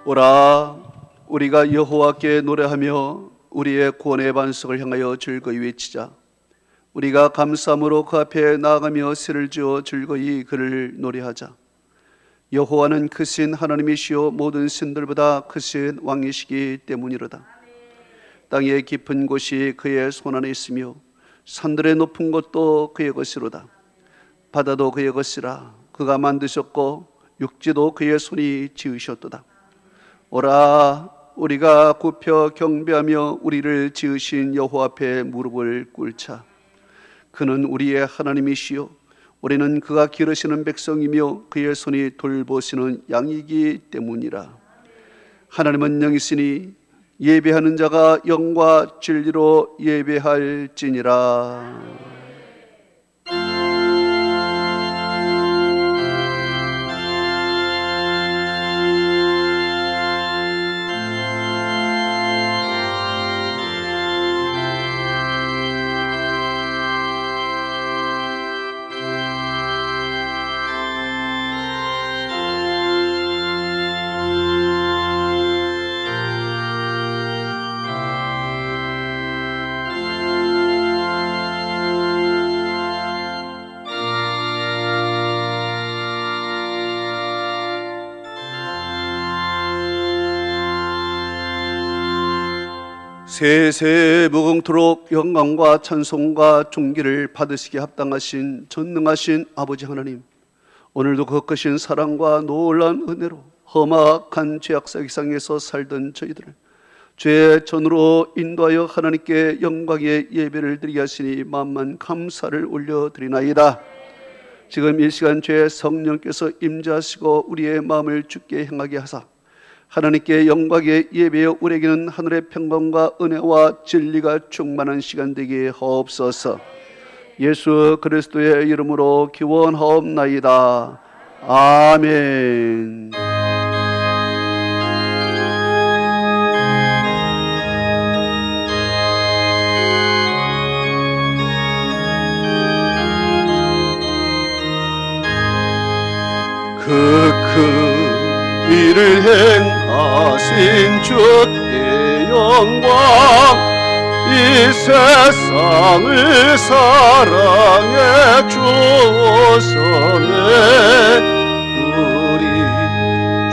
오라, 우리가 여호와께 노래하며 우리의 구원의 반석을 향하여 즐거이 외치자. 우리가 감사함으로 그 앞에 나아가며 새를 지어 즐거이 그를 노래하자. 여호와는 크신 하나님이시요 모든 신들보다 크신 왕이시기 때문이로다. 땅의 깊은 곳이 그의 손 안에 있으며 산들의 높은 곳도 그의 것이로다. 바다도 그의 것이라. 그가 만드셨고 육지도 그의 손이 지으셨도다. 오라, 우리가 굽혀 경배하며 우리를 지으신 여호와 앞에 무릎을 꿇자. 그는 우리의 하나님이시요 우리는 그가 기르시는 백성이며 그의 손이 돌보시는 양이기 때문이라. 하나님은 영이시니 예배하는 자가 영과 진리로 예배할지니라. 세세 무궁토록 영광과 찬송과 존귀를 받으시기에 합당하신 전능하신 아버지 하나님, 오늘도 그 크신 사랑과 놀라운 은혜로 험악한 죄악사기상에서 살던 저희들을 죄의 전으로 인도하여 하나님께 영광의 예배를 드리게 하시니 만만 감사를 올려드리나이다. 지금 이 시간 죄의 성령께서 임재하시고 우리의 마음을 주께 향하게 하사 하나님께 영광의 예배여 우리에게는 하늘의 평강과 은혜와 진리가 충만한 시간 되게 하옵소서. 예수 그리스도의 이름으로 기원하옵나이다. 아멘. 그 일을 행하신 주께 영광, 이 세상을 사랑해 주었으네. 우리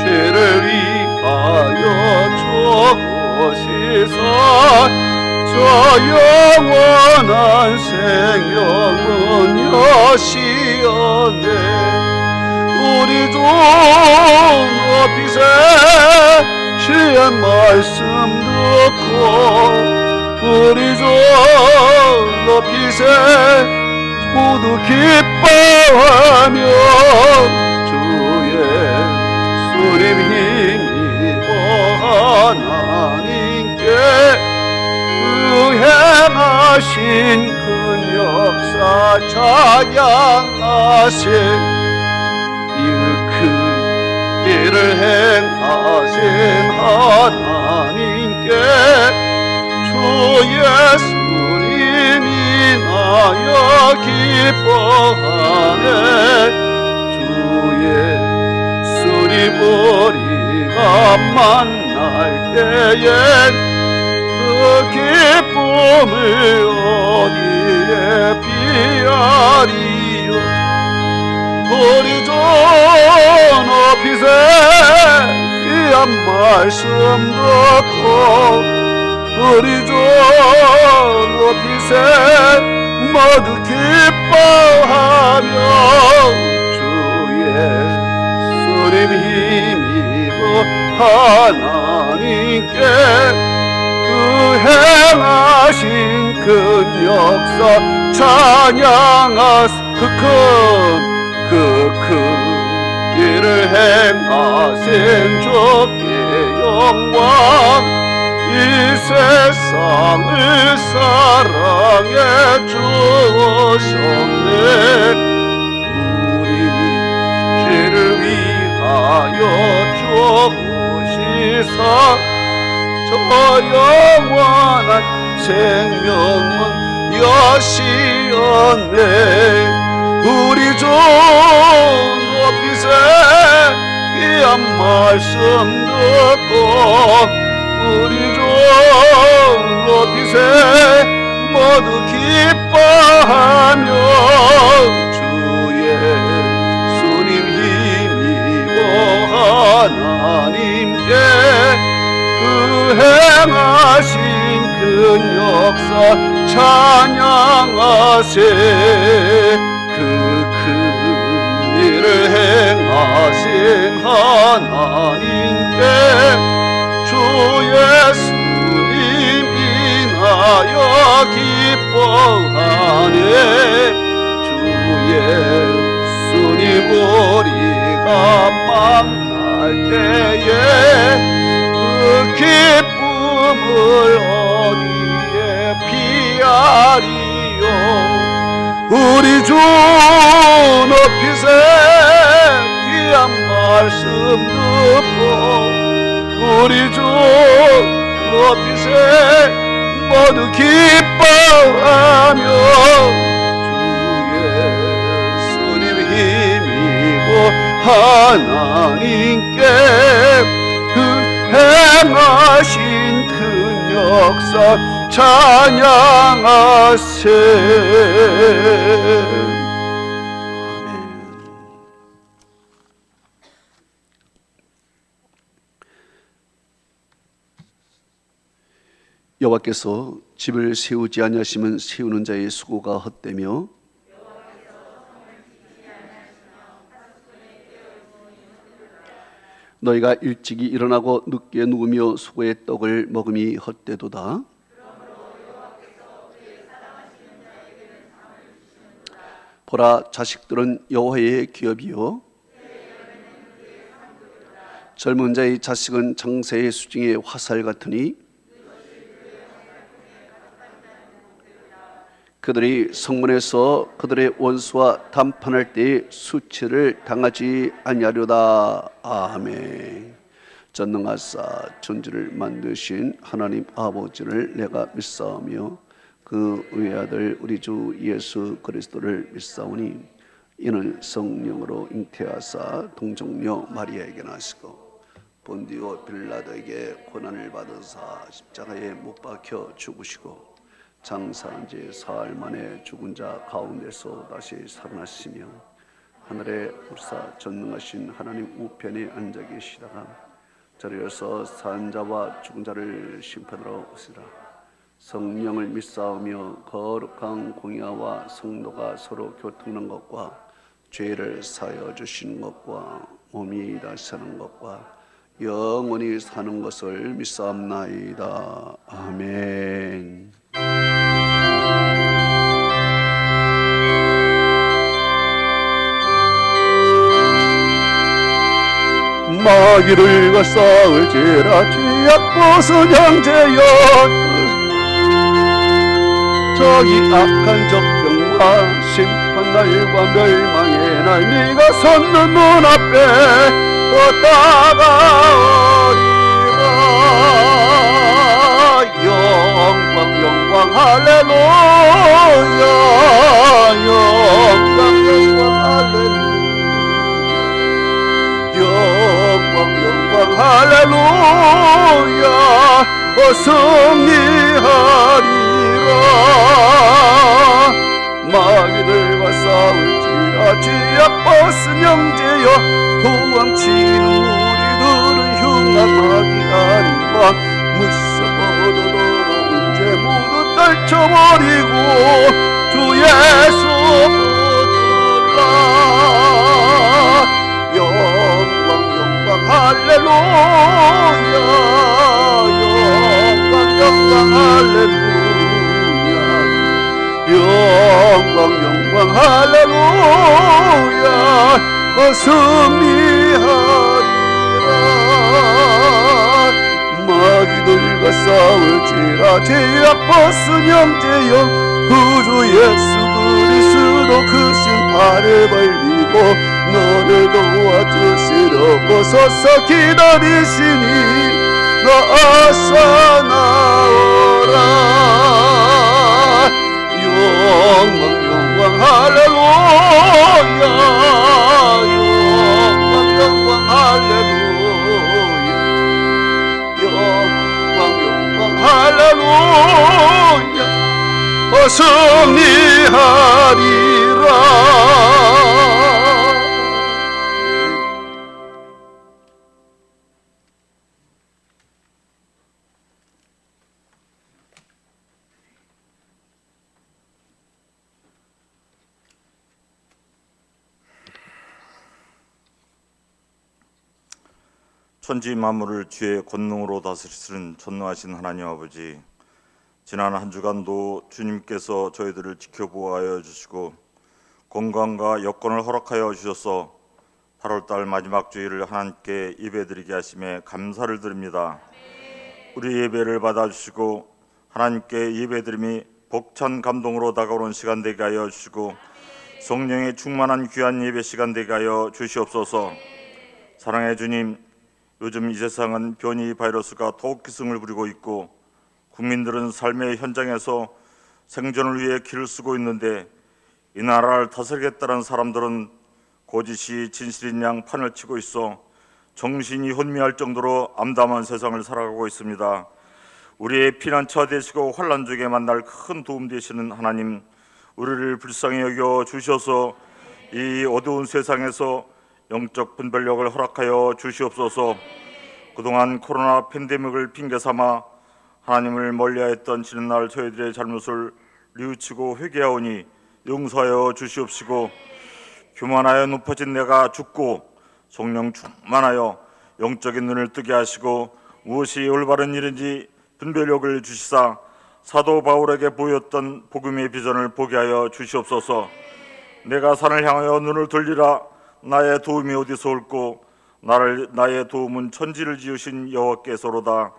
죄를 위하여 죽으시사 저 영원한 생명은 여시었네. 우리 주 높이세 주의 말씀 듣고 우리 주 높이세 모두 기뻐하며 주의 수림 힘입어 하나님께 행하신 큰 역사 찬양하세. 그 일을 행하신 하나님께 주 예수님이 나여 기뻐하네. 주 예수님 우리가 만날 때엔 그 기쁨을 어디에 비하리요. 우리 주 높이세 귀한 말씀 듣고 우리 주 높이세 모두 기뻐하며 주의 수림 힘입어 하나님께 그 행하신 큰 역사 찬양하세. 그 일을 행하신 주께 영광, 이 세상을 사랑해 주셨네. 우리 죄를 위하여 죽으시사 저 영원한 생명은 여시었네. 우리 주 높이세 귀한 말 말씀 듣고 우리 주 높이세 모두 기뻐하며 주 예수님 힘입어 하나님께 그 행하신 큰 역사 찬양하세 그 큰 일을 행하신 하나님께 주 예수님 인하여 기뻐하네 주 예수님 우리가 만날 때에 그 기쁨을 어디에 피하리요 우리 주 높이세 귀한 말씀 듣고 우리 주 높이세 모두 기뻐하며 주 예수님 힘입어 하나님께 그 행하신 큰 역사 찬양하세 여호와께서 집을 세우지 아니하시면 세우는 자의 수고가 헛되며 너희가 일찍이 일어나고 늦게 누우며 수고의 떡을 먹음이 헛되도다. 보라 자식들은 여호와의 기업이요 젊은 자의 자식은 장세의 수중의 화살 같으니 그들이 성문에서 그들의 원수와 담판할 때에 수치를 당하지 아니하려다. 아멘. 전능하사 천지를 만드신 하나님 아버지를 내가 믿사오며 그 외아들 우리 주 예수 그리스도를 믿사오니 이는 성령으로 잉태하사 동정녀 마리아에게 나시고 본디오 빌라도에게 고난을 받으사 십자가에 못 박혀 죽으시고 장사한 지 사흘 만에 죽은 자 가운데서 다시 살아나시며 하늘에 불사 전능하신 하나님 우편에 앉아 계시다가 저리에서 산 자와 죽은 자를 심판하러 오시라. 성령을 믿사오며 거룩한 공의와 성도가 서로 교통하는 것과 죄를 사하여 주시는 것과 몸이 다시 사는 것과 영원히 사는 것을 믿사옵나이다. 아멘. 마귀를 싸울지라 죄악벗은 형제여 저기 악한 적병과 심판날과 멸망의 날 네가 섰는 눈앞에 다가오리라. 영광 할렐루야 영광 할렐루야 승리하리라. 마귀들과 싸울지라 죄악벗은 형제여 도망치는 우리들은 흉한 마귀 아니와 무서워도 더러운 죄 모두 떨쳐버리고 주 예수 붙들라. 영광 할렐루야 영광 할렐루야 영광 할렐루야 승리하리라. 마귀들과 싸울지라 죄악벗은 형제여 구주 예수 그리스도 그 신발을 벌리고 너를 도와주시려고 서서 기다리시니 나아서 나오라. 영광 할렐루야 영광 할렐루야 승리하리라. 천지 만물을 주의 권능으로 다스리시는 전능하신 하나님 아버지, 지난 한 주간도 주님께서 저희들을 지켜보아여 주시고 건강과 여건을 허락하여 주셔서 8월달 마지막 주일을 하나님께 예배드리게 하심에 감사를 드립니다. 우리 예배를 받아주시고 하나님께 예배드림이 벅찬 감동으로 다가오는 시간 되게 하여 주시고 성령의 충만한 귀한 예배 시간 되게 하여 주시옵소서. 사랑의 주님, 요즘 이 세상은 변이 바이러스가 더욱 기승을 부리고 있고 국민들은 삶의 현장에서 생존을 위해 길을 쓰고 있는데 이 나라를 다스리겠다는 사람들은 거짓이 진실인 양 판을 치고 있어 정신이 혼미할 정도로 암담한 세상을 살아가고 있습니다. 우리의 피난처 되시고 환난 중에 만날 큰 도움 되시는 하나님, 우리를 불쌍히 여겨 주셔서 이 어두운 세상에서 영적 분별력을 허락하여 주시옵소서. 그동안 코로나 팬데믹을 핑계삼아 하나님을 멀리하였던 지난날 저희들의 잘못을 뉘우치고 회개하오니 용서하여 주시옵시고, 교만하여 높아진 내가 죽고 성령 충만하여 영적인 눈을 뜨게 하시고 무엇이 올바른 일인지 분별력을 주시사 사도 바울에게 보였던 복음의 비전을 보게 하여 주시옵소서. 내가 산을 향하여 눈을 돌리라. 나의 도움이 어디서 올꼬? 나의 도움은 천지를 지으신 여호와께서로다.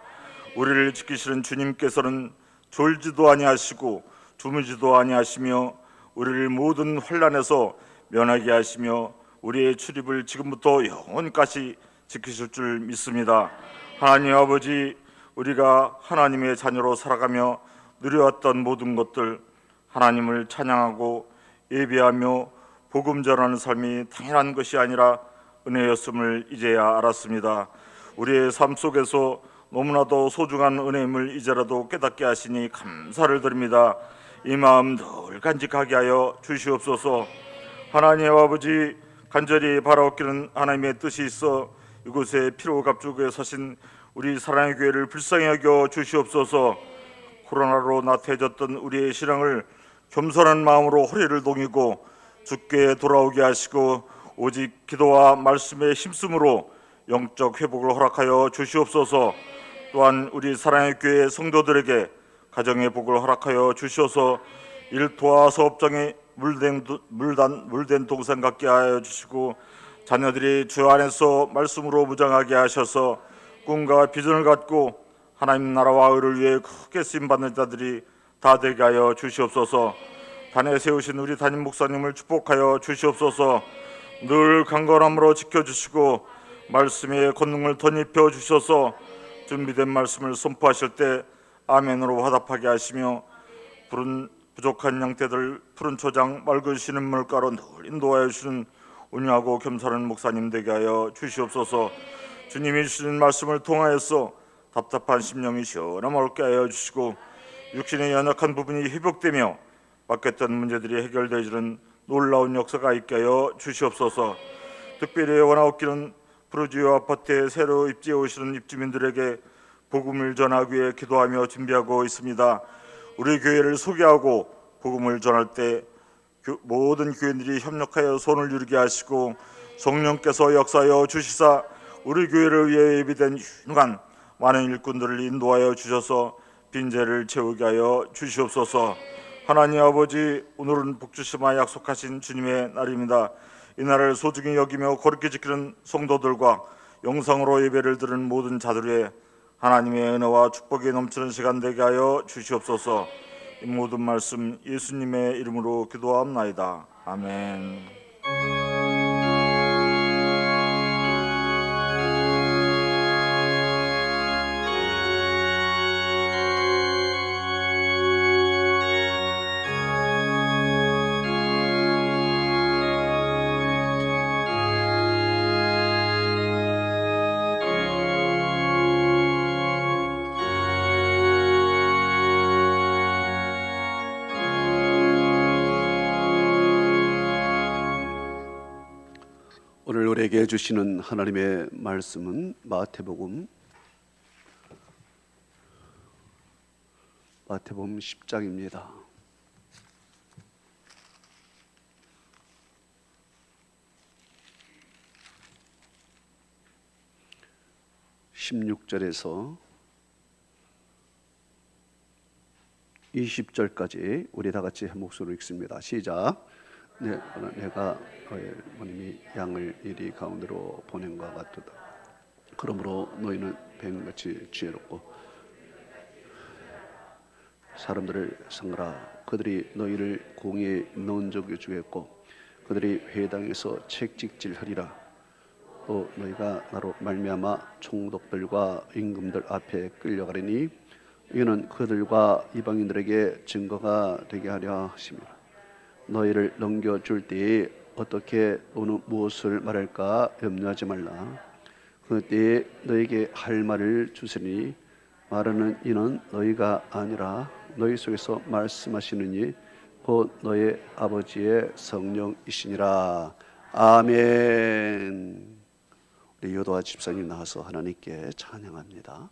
우리를 지키시는 주님께서는 졸지도 아니하시고 주무지도 아니하시며 우리를 모든 환난에서 면하게 하시며 우리의 출입을 지금부터 영원까지 지키실 줄 믿습니다. 하나님 아버지, 우리가 하나님의 자녀로 살아가며 누려왔던 모든 것들, 하나님을 찬양하고 예배하며 복음 전하는 삶이 당연한 것이 아니라 은혜였음을 이제야 알았습니다. 우리의 삶 속에서 너무나도 소중한 은혜임을 이제라도 깨닫게 하시니 감사를 드립니다. 이 마음 늘 간직하게 하여 주시옵소서. 하나님 아버지, 간절히 바라옵기는 하나님의 뜻이 있어 이곳에 피로갑주에 서신 우리 사랑의 교회를 불쌍히 여겨 주시옵소서. 코로나로 나태해졌던 우리의 신앙을 겸손한 마음으로 허리를 동이고 주께 돌아오게 하시고 오직 기도와 말씀의 힘쓰므로 영적 회복을 허락하여 주시옵소서. 또한 우리 사랑의 교회 성도들에게 가정의 복을 허락하여 주셔서 일터와 사업장에 물된 동산 갖게 하여 주시고 자녀들이 주 안에서 말씀으로 무장하게 하셔서 꿈과 비전을 갖고 하나님 나라와 의를 위해 크게 쓰임받는 자들이 다 되게 하여 주시옵소서. 단에 세우신 우리 담임 목사님을 축복하여 주시옵소서. 늘 강건함으로 지켜주시고 말씀의 권능을 덧입혀 주셔서 준비된 말씀을 선포하실 때 아멘으로 화답하게 하시며 부족한 양떼들 푸른 초장 맑은 신은물가로 늘 인도하여 주시는 온유하고 겸손한 목사님 되게 하여 주시옵소서. 주님이 주신 말씀을 통하여서 답답한 심령이 시원함 얻게 하여 주시고 육신의 연약한 부분이 회복되며 막혔던 문제들이 해결되어지는 놀라운 역사가 있게 하여 주시옵소서. 특별히 원하옵기는 프루지오 아파트에 새로 입지해 오시는 입주민들에게 복음을 전하기 위해 기도하며 준비하고 있습니다. 우리 교회를 소개하고 복음을 전할 때 모든 교인들이 협력하여 손을 이루게 하시고 성령께서 역사하여 주시사 우리 교회를 위해 예비된 흉한 많은 일꾼들을 인도하여 주셔서 빈재를 채우게 하여 주시옵소서. 하나님 아버지, 오늘은 복주심하 약속하신 주님의 날입니다. 이 날을 소중히 여기며 거룩히 지키는 성도들과 영상으로 예배를 드리는 모든 자들 위해 하나님의 은혜와 축복이 넘치는 시간 되게 하여 주시옵소서. 이 모든 말씀 예수님의 이름으로 기도하옵나이다. 아멘. 오늘 우리에게 주시는 하나님의 말씀은 마태복음 10장입니다. (16절에서) 20절까지 우리 다 같이 한 목소리로 읽습니다. 시작. 내가 너의 어머님이 양을 이리 가운데로 보낸 것 같도다. 그러므로 너희는 뱀같이 지혜롭고 사람들을 상하라. 그들이 너희를 공에 넣은 적이 주겠고 그들이 회당에서 책찍질하리라. 또 너희가 나로 말미암아 총독들과 임금들 앞에 끌려가리니 이는 그들과 이방인들에게 증거가 되게 하려 하심이라. 너희를 넘겨줄 때에 어떻게 어느 무엇을 말할까 염려하지 말라. 그때에 너희에게 할 말을 주시니 말하는 이는 너희가 아니라 너희 속에서 말씀하시는 이 곧 너희 아버지의 성령이시니라. 아멘. 우리 요도아 집사님 나와서 하나님께 찬양합니다.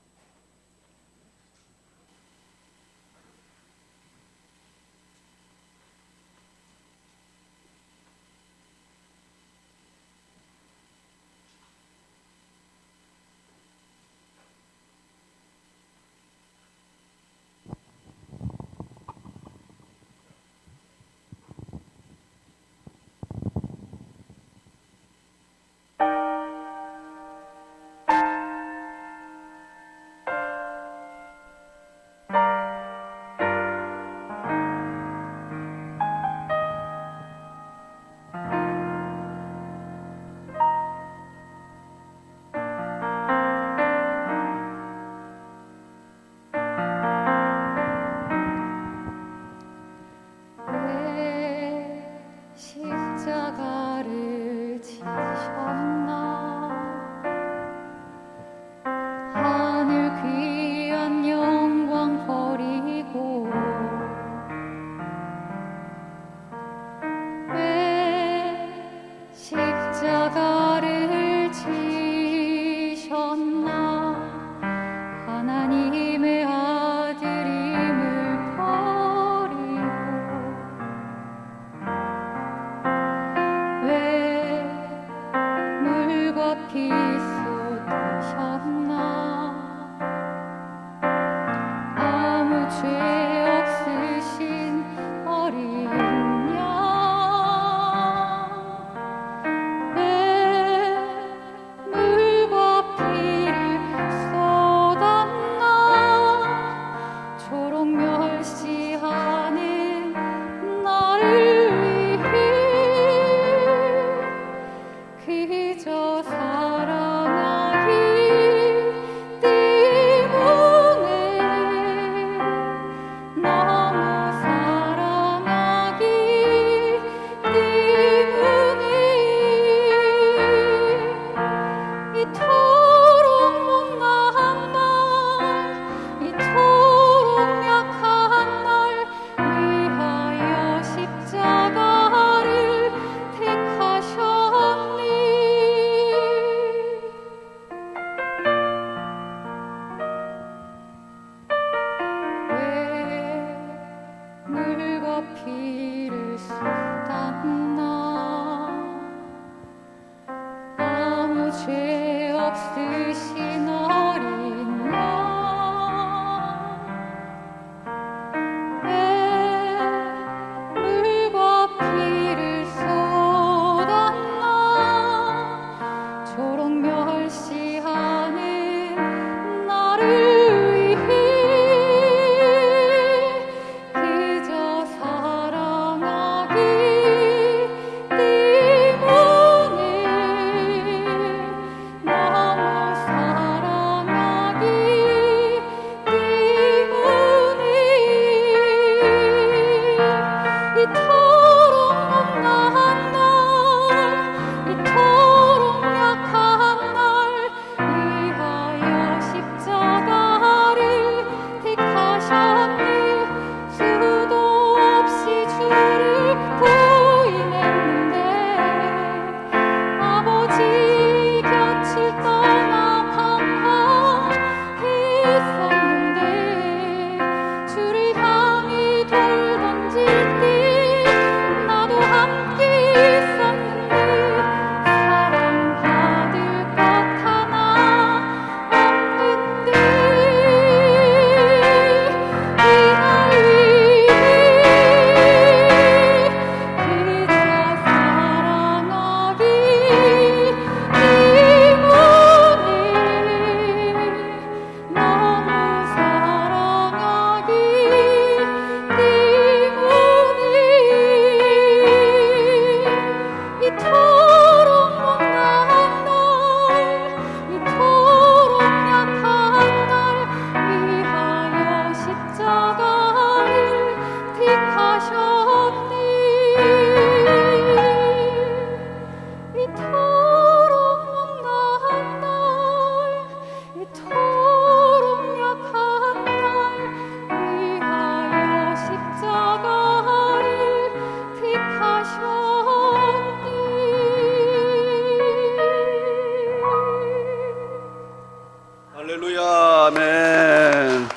할렐루야. 아멘.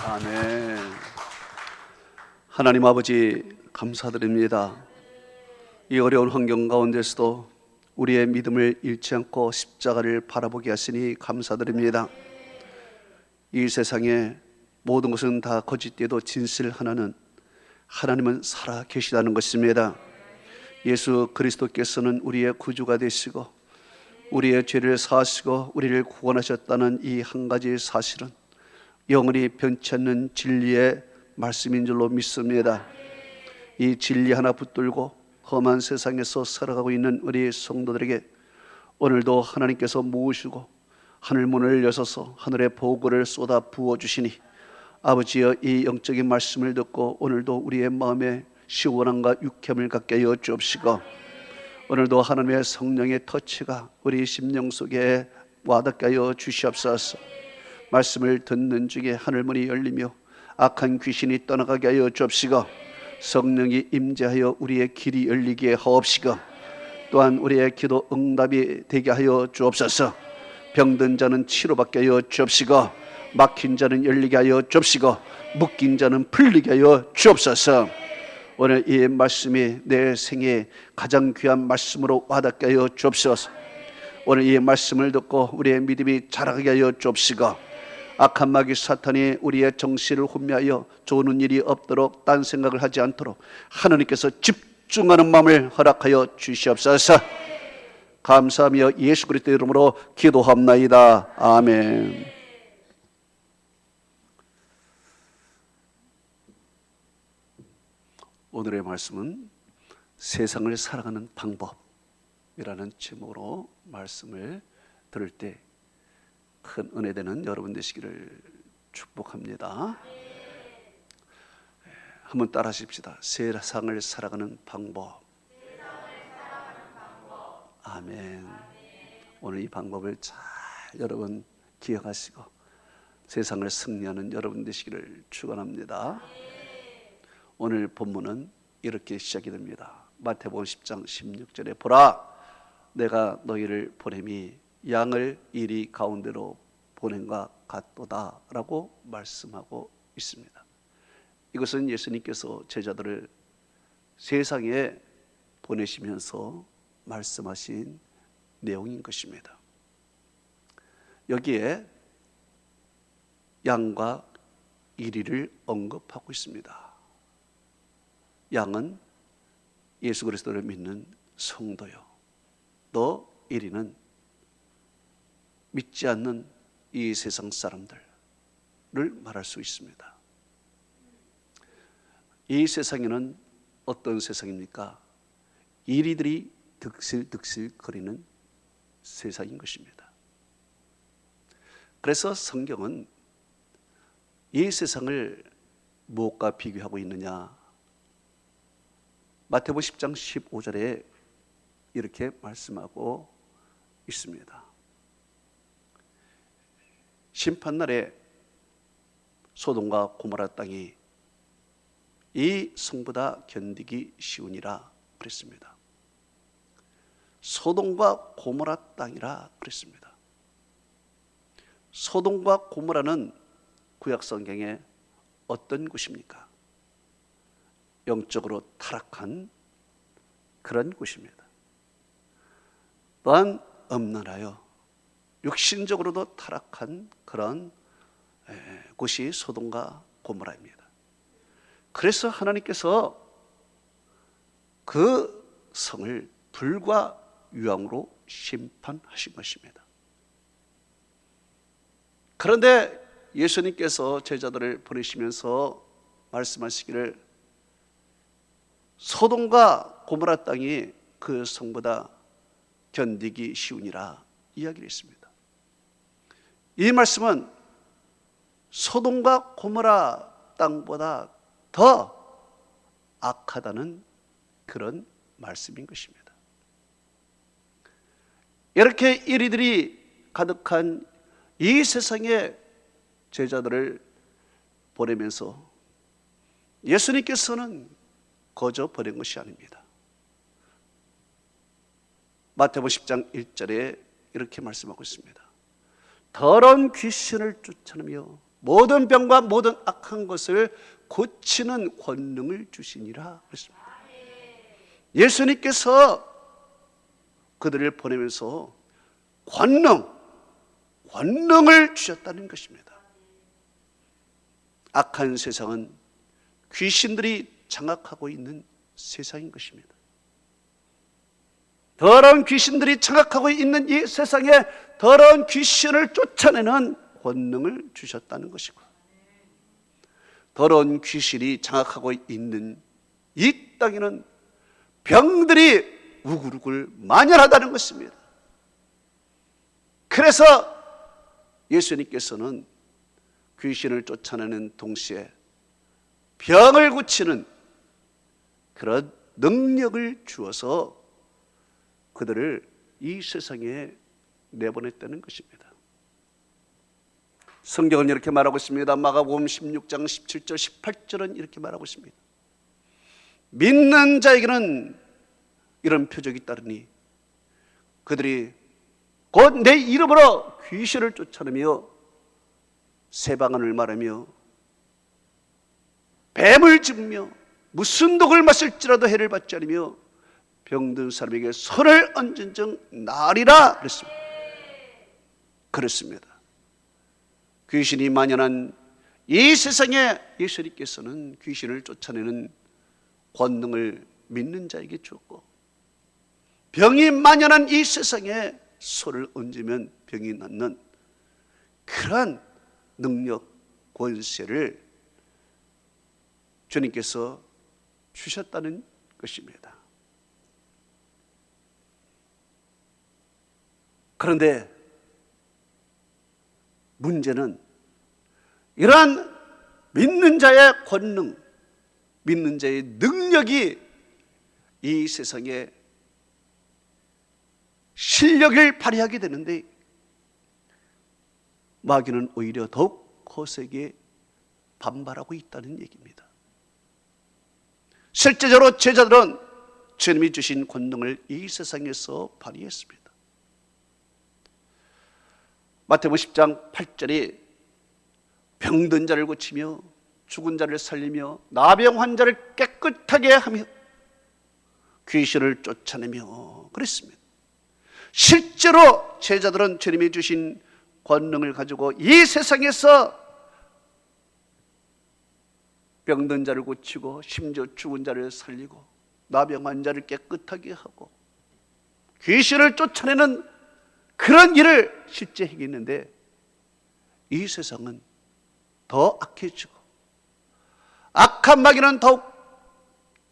아멘. 하나님 아버지 감사드립니다. 이 어려운 환경 가운데서도 우리의 믿음을 잃지 않고 십자가를 바라보게 하시니 감사드립니다. 이 세상에 모든 것은 다 거짓되도 진실 하나는 하나님은 살아 계시다는 것입니다. 예수 그리스도께서는 우리의 구주가 되시고 우리의 죄를 사하시고 우리를 구원하셨다는 이 한 가지 사실은 영원히 변치 않는 진리의 말씀인 줄로 믿습니다. 이 진리 하나 붙들고 험한 세상에서 살아가고 있는 우리 성도들에게 오늘도 하나님께서 모으시고 하늘 문을 여셔서 하늘의 보고를 쏟아 부어주시니 아버지여, 이 영적인 말씀을 듣고 오늘도 우리의 마음에 시원함과 유쾌함을 갖게 하여 주옵시고 오늘도 하나님의 성령의 터치가 우리 심령 속에 와닿게 하여 주시옵소서. 말씀을 듣는 중에 하늘문이 열리며 악한 귀신이 떠나가게 하여 주옵시고 성령이 임재하여 우리의 길이 열리게 하옵시고 또한 우리의 기도 응답이 되게 하여 주옵소서. 병든 자는 치료받게 하여 주옵시고 막힌 자는 열리게 하여 주옵시고 묶인 자는 풀리게 하여 주옵소서. 오늘 이 말씀이 내 생에 가장 귀한 말씀으로 와닿게 하여 주옵소서. 오늘 이 말씀을 듣고 우리의 믿음이 자라게 하여 주옵시고 악한 마귀 사탄이 우리의 정신을 혼미하여 좋은 일이 없도록 딴 생각을 하지 않도록 하나님께서 집중하는 마음을 허락하여 주시옵소서. 감사하며 예수 그리스도의 이름으로 기도합나이다. 아멘. 오늘의 말씀은 세상을 살아가는 방법이라는 제목으로 말씀을 들을 때 큰 은혜 되는 여러분 되시기를 축복합니다. 한번 따라 하십시다. 세상을 살아가는 방법. 아멘. 오늘 이 방법을 잘 여러분 기억하시고 세상을 승리하는 여러분 되시기를 축원합니다. 오늘 본문은 이렇게 시작이 됩니다. 마태복음 10장 16절에 보라, 내가 너희를 보냄이 양을 이리 가운데로 보낸과 같도다 라고 말씀하고 있습니다. 이것은 예수님께서 제자들을 세상에 보내시면서 말씀하신 내용인 것입니다. 여기에 양과 이리를 언급하고 있습니다. 양은 예수 그리스도를 믿는 성도요, 또 이리는 믿지 않는 이 세상 사람들을 말할 수 있습니다. 이 세상에는 어떤 세상입니까? 이리들이 득실득실 거리는 세상인 것입니다. 그래서 성경은 이 세상을 무엇과 비교하고 있느냐? 마태복음 10장 15절에 이렇게 말씀하고 있습니다. 심판날에 소돔과 고모라 땅이 이 성보다 견디기 쉬우니라 그랬습니다. 소돔과 고모라 땅이라 그랬습니다. 소돔과 고모라는 구약 성경에 어떤 곳입니까? 영적으로 타락한 그런 곳입니다. 또한 음란하여 육신적으로도 타락한 그런 곳이 소돔과 고모라입니다. 그래서 하나님께서 그 성을 불과 유황으로 심판하신 것입니다. 그런데 예수님께서 제자들을 보내시면서 말씀하시기를 소돔과 고모라 땅이 그 성보다 견디기 쉬우니라 이야기를 했습니다. 이 말씀은 소돔과 고모라 땅보다 더 악하다는 그런 말씀인 것입니다. 이렇게 이리들이 가득한 이 세상에 제자들을 보내면서 예수님께서는 거저 보낸 것이 아닙니다. 마태복음 10장 1절에 이렇게 말씀하고 있습니다. 더러운 귀신을 쫓아내며 모든 병과 모든 악한 것을 고치는 권능을 주시니라 그랬습니다. 예수님께서 그들을 보내면서 권능을 주셨다는 것입니다. 악한 세상은 귀신들이 장악하고 있는 세상인 것입니다. 더러운 귀신들이 장악하고 있는 이 세상에 더러운 귀신을 쫓아내는 권능을 주셨다는 것이고, 더러운 귀신이 장악하고 있는 이 땅에는 병들이 우글우글 만연하다는 것입니다. 그래서 예수님께서는 귀신을 쫓아내는 동시에 병을 고치는 그런 능력을 주어서 그들을 이 세상에 내보냈다는 것입니다. 성경은 이렇게 말하고 있습니다. 마가복음 16장 17절 18절은 이렇게 말하고 있습니다. 믿는 자에게는 이런 표적이 따르니 그들이 곧 내 이름으로 귀신을 쫓아내며 새 방언을 말하며 뱀을 집으며 무슨 독을 마실지라도 해를 받지 않으며 병든 사람에게 손을 얹은 즉 나으리라 그랬습니다. 그렇습니다. 귀신이 만연한 이 세상에 예수님께서는 귀신을 쫓아내는 권능을 믿는 자에게 주었고, 병이 만연한 이 세상에 손을 얹으면 병이 낫는 그러한 능력, 권세를 주님께서 주셨다는 것입니다. 그런데 문제는 이러한 믿는 자의 권능, 믿는 자의 능력이 이 세상에 실력을 발휘하게 되는데 마귀는 오히려 더욱 거세게 반발하고 있다는 얘기입니다. 실제적으로 제자들은 주님이 주신 권능을 이 세상에서 발휘했습니다. 마태복음 10장 8절에 병든 자를 고치며 죽은 자를 살리며 나병 환자를 깨끗하게 하며 귀신을 쫓아내며 그랬습니다. 실제로 제자들은 주님이 주신 권능을 가지고 이 세상에서 병든 자를 고치고 심지어 죽은 자를 살리고 나병 환자를 깨끗하게 하고 귀신을 쫓아내는 그런 일을 실제 행했는데 이 세상은 더 악해지고 악한 마귀는 더욱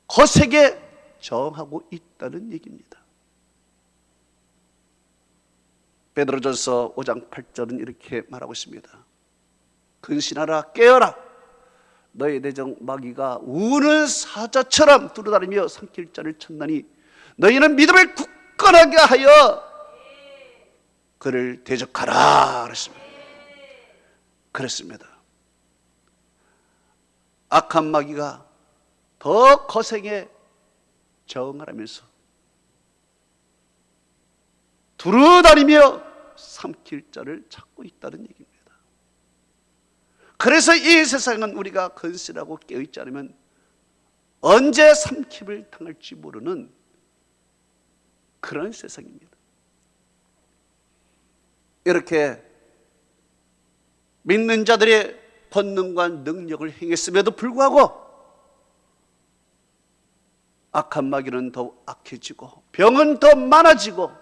거세게 저항하고 있다는 얘기입니다. 베드로전서 5장 8절은 이렇게 말하고 있습니다. 근신하라 깨어라 너의 내정 마귀가 우는 사자처럼 두루다니며 삼킬 자를 찾나니 너희는 믿음을 굳건하게 하여 그를 대적하라 그랬습니다. 그랬습니다. 악한 마귀가 더 거세게 저항하면서 두루다니며 삼킬 자를 찾고 있다는 얘기입니다. 그래서 이 세상은 우리가 건실하고 깨어있지 않으면 언제 삼킴을 당할지 모르는 그런 세상입니다. 이렇게 믿는 자들의 본능과 능력을 행했음에도 불구하고 악한 마귀는 더욱 악해지고 병은 더 많아지고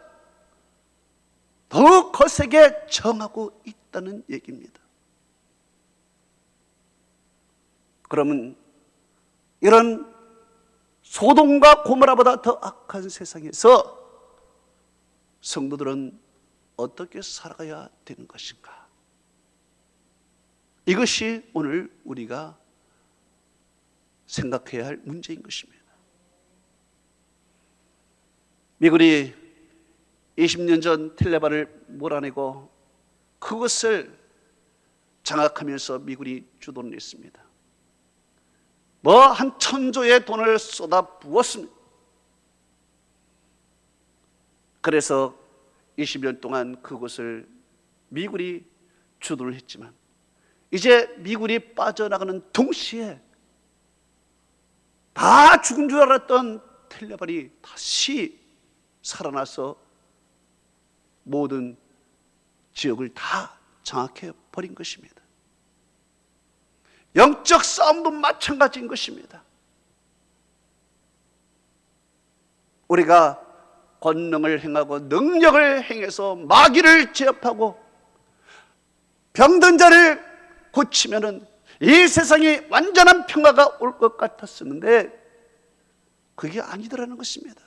더욱 거세게 정하고 있다는 얘기입니다. 그러면 이런 소돔과 고모라보다 더 악한 세상에서 성도들은 어떻게 살아가야 되는 것인가? 이것이 오늘 우리가 생각해야 할 문제인 것입니다. 미군이 20년 전 텔레반을 몰아내고 그것을 장악하면서 미군이 주도를 했습니다. 한 1,000조의 돈을 쏟아 부었습니다. 그래서 20년 동안 그곳을 미군이 주도를 했지만 이제 미군이 빠져나가는 동시에 다 죽은 줄 알았던 텔레반이 다시 살아나서 모든 지역을 다 장악해 버린 것입니다. 영적 싸움도 마찬가지인 것입니다. 우리가 권능을 행하고 능력을 행해서 마귀를 제압하고 병든 자를 고치면은 이 세상에 완전한 평화가 올 것 같았었는데 그게 아니더라는 것입니다.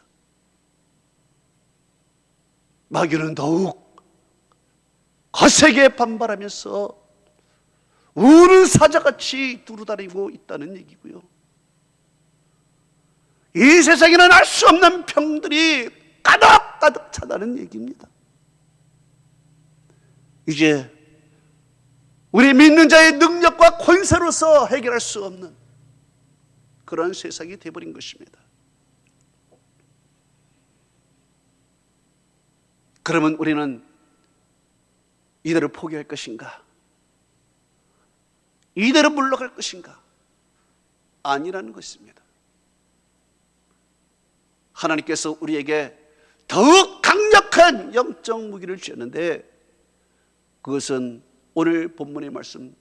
마귀는 더욱 거세게 반발하면서 우는 사자같이 두루다니고 있다는 얘기고요. 이 세상에는 알 수 없는 병들이 가득가득 차다는 얘기입니다. 이제 우리 믿는 자의 능력과 권세로서 해결할 수 없는 그런 세상이 되어버린 것입니다. 그러면 우리는 이대로 포기할 것인가? 이대로 물러갈 것인가? 아니라는 것입니다. 하나님께서 우리에게 더욱 강력한 영적 무기를 주셨는데 그것은 오늘 본문의 말씀,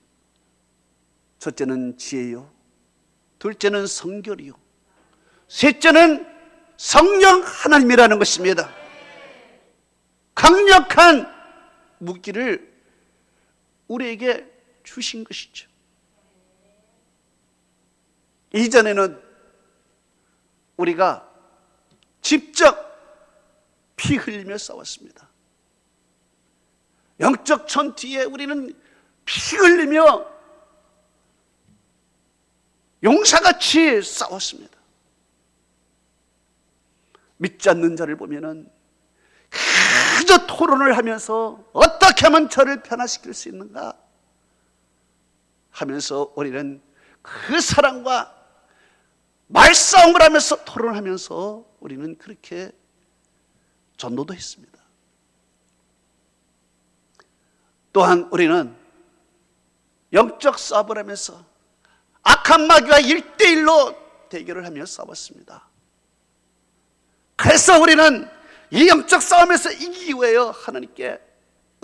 첫째는 지혜요, 둘째는 성결이요, 셋째는 성령 하나님이라는 것입니다. 강력한 무기를 우리에게 주신 것이죠. 이전에는 우리가 직접 피 흘리며 싸웠습니다. 영적 전투에 우리는 피 흘리며 용사같이 싸웠습니다. 믿지 않는 자를 보면은 그저 토론을 하면서 어떻게 하면 저를 변화시킬 수 있는가 하면서 우리는 그 사람과 말싸움을 하면서 토론하면서 우리는 그렇게 전도도 했습니다. 또한 우리는 영적 싸움을 하면서 악한 마귀와 1대1로 대결을 하며 싸웠습니다. 그래서 우리는 이 영적 싸움에서 이기기 위하여 하나님께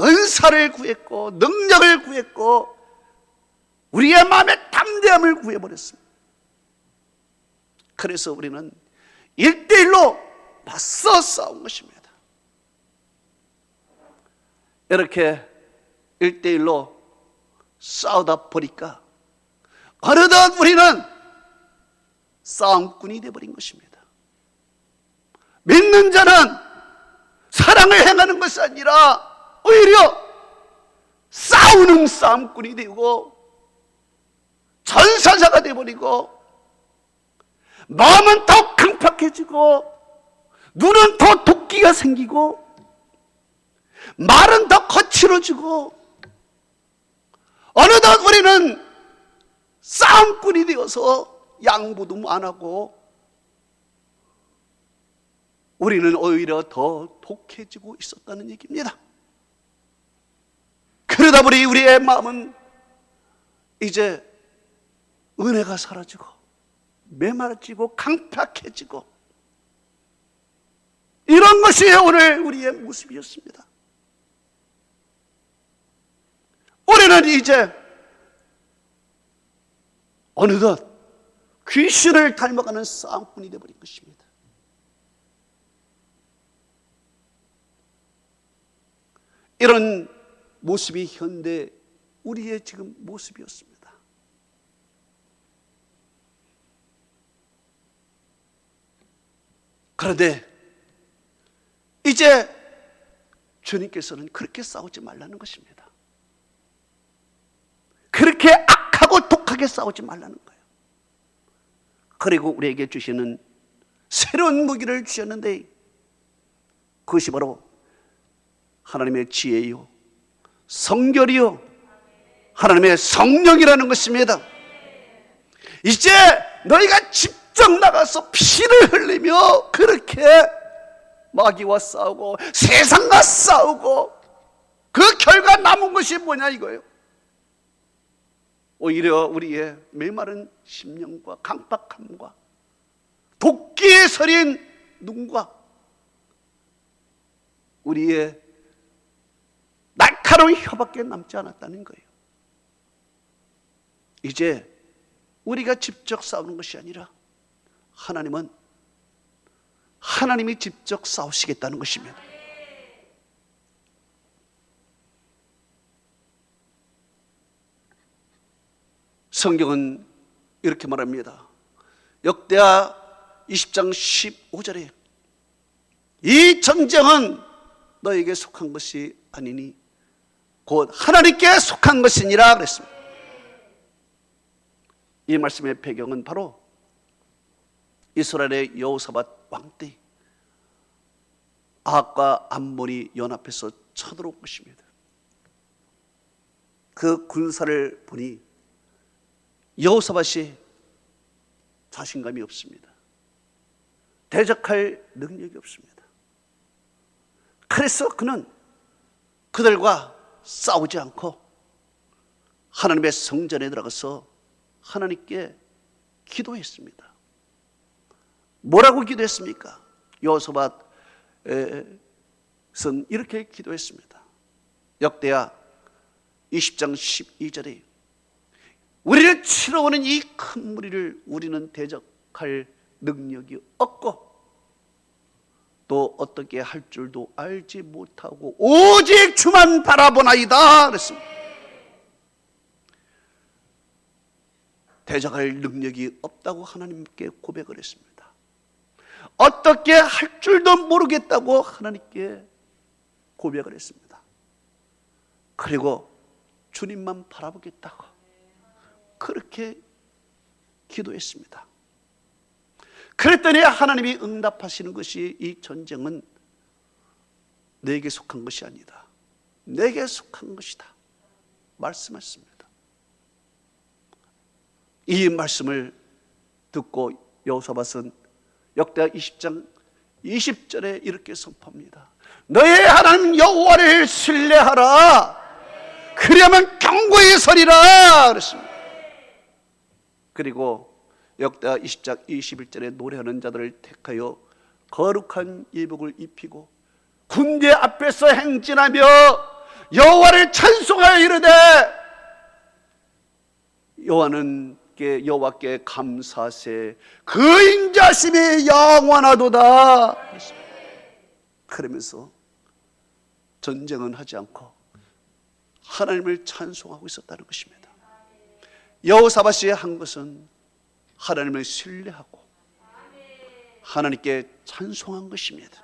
은사를 구했고 능력을 구했고 우리의 마음의 담대함을 구해버렸습니다. 그래서 우리는 1대1로 맞서 싸운 것입니다. 이렇게 1대1로 싸우다 보니까 어느덧 우리는 싸움꾼이 되어버린 것입니다. 믿는 자는 사랑을 행하는 것이 아니라 오히려 싸우는 싸움꾼이 되고 전사자가 되어버리고 마음은 더 강팍해지고 눈은 더 도끼가 생기고 말은 더 거칠어지고 어느덧 우리는 싸움꾼이 되어서 양보도 안 하고 우리는 오히려 더 독해지고 있었다는 얘기입니다. 그러다 보니 우리의 마음은 이제 은혜가 사라지고 메마르지고 강팍해지고 이런 것이 오늘 우리의 모습이었습니다. 우리는 이제 어느덧 귀신을 닮아가는 싸움꾼이 되어버린 것입니다. 이런 모습이 현대 우리의 지금 모습이었습니다. 그런데 이제 주님께서는 그렇게 싸우지 말라는 것입니다. 그렇게 악하고 독하게 싸우지 말라는 거예요. 그리고 우리에게 주시는 새로운 무기를 주셨는데 그것이 바로 하나님의 지혜요, 성결이요, 하나님의 성령이라는 것입니다. 이제 너희가 직접 나가서 피를 흘리며 그렇게 마귀와 싸우고 세상과 싸우고 그 결과 남은 것이 뭐냐 이거예요. 오히려 우리의 메마른 심령과 강박함과 도끼에 서린 눈과 우리의 날카로운 혀밖에 남지 않았다는 거예요. 이제 우리가 직접 싸우는 것이 아니라 하나님이 직접 싸우시겠다는 것입니다. 성경은 이렇게 말합니다. 역대하 20장 15절에 이 전쟁은 너에게 속한 것이 아니니 곧 하나님께 속한 것이니라 그랬습니다. 이 말씀의 배경은 바로 이스라엘의 여호사밧 왕 때 아합과 암몬이 연합해서 쳐들어온 것입니다. 그 군사를 보니 여호사밧이 자신감이 없습니다. 대적할 능력이 없습니다. 그래서 그는 그들과 싸우지 않고 하나님의 성전에 들어가서 하나님께 기도했습니다. 뭐라고 기도했습니까? 여호사밧은 이렇게 기도했습니다. 역대하 20장 12절에 우리를 치러 오는 이 큰 무리를 우리는 대적할 능력이 없고 또 어떻게 할 줄도 알지 못하고 오직 주만 바라보나이다 그랬습니다. 대적할 능력이 없다고 하나님께 고백을 했습니다. 어떻게 할 줄도 모르겠다고 하나님께 고백을 했습니다. 그리고 주님만 바라보겠다고 그렇게 기도했습니다. 그랬더니 하나님이 응답하시는 것이 이 전쟁은 내게 속한 것이 아니다. 내게 속한 것이다. 말씀하셨습니다. 이 말씀을 듣고 여호사밧은 역대하 20장 20절에 이렇게 선포합니다. 너의 하나님 여호와를 신뢰하라. 그러면 견고히 서리라 그랬습니다. 그리고 역대하 20장 21절에 노래하는 자들을 택하여 거룩한 예복을 입히고 군대 앞에서 행진하며 여호와를 찬송하여 이르되 여호와께 감사세 그 인자심이 영원하도다. 그러면서 전쟁은 하지 않고 하나님을 찬송하고 있었다는 것입니다. 여호사밧이 한 것은 하나님을 신뢰하고 하나님께 찬송한 것입니다.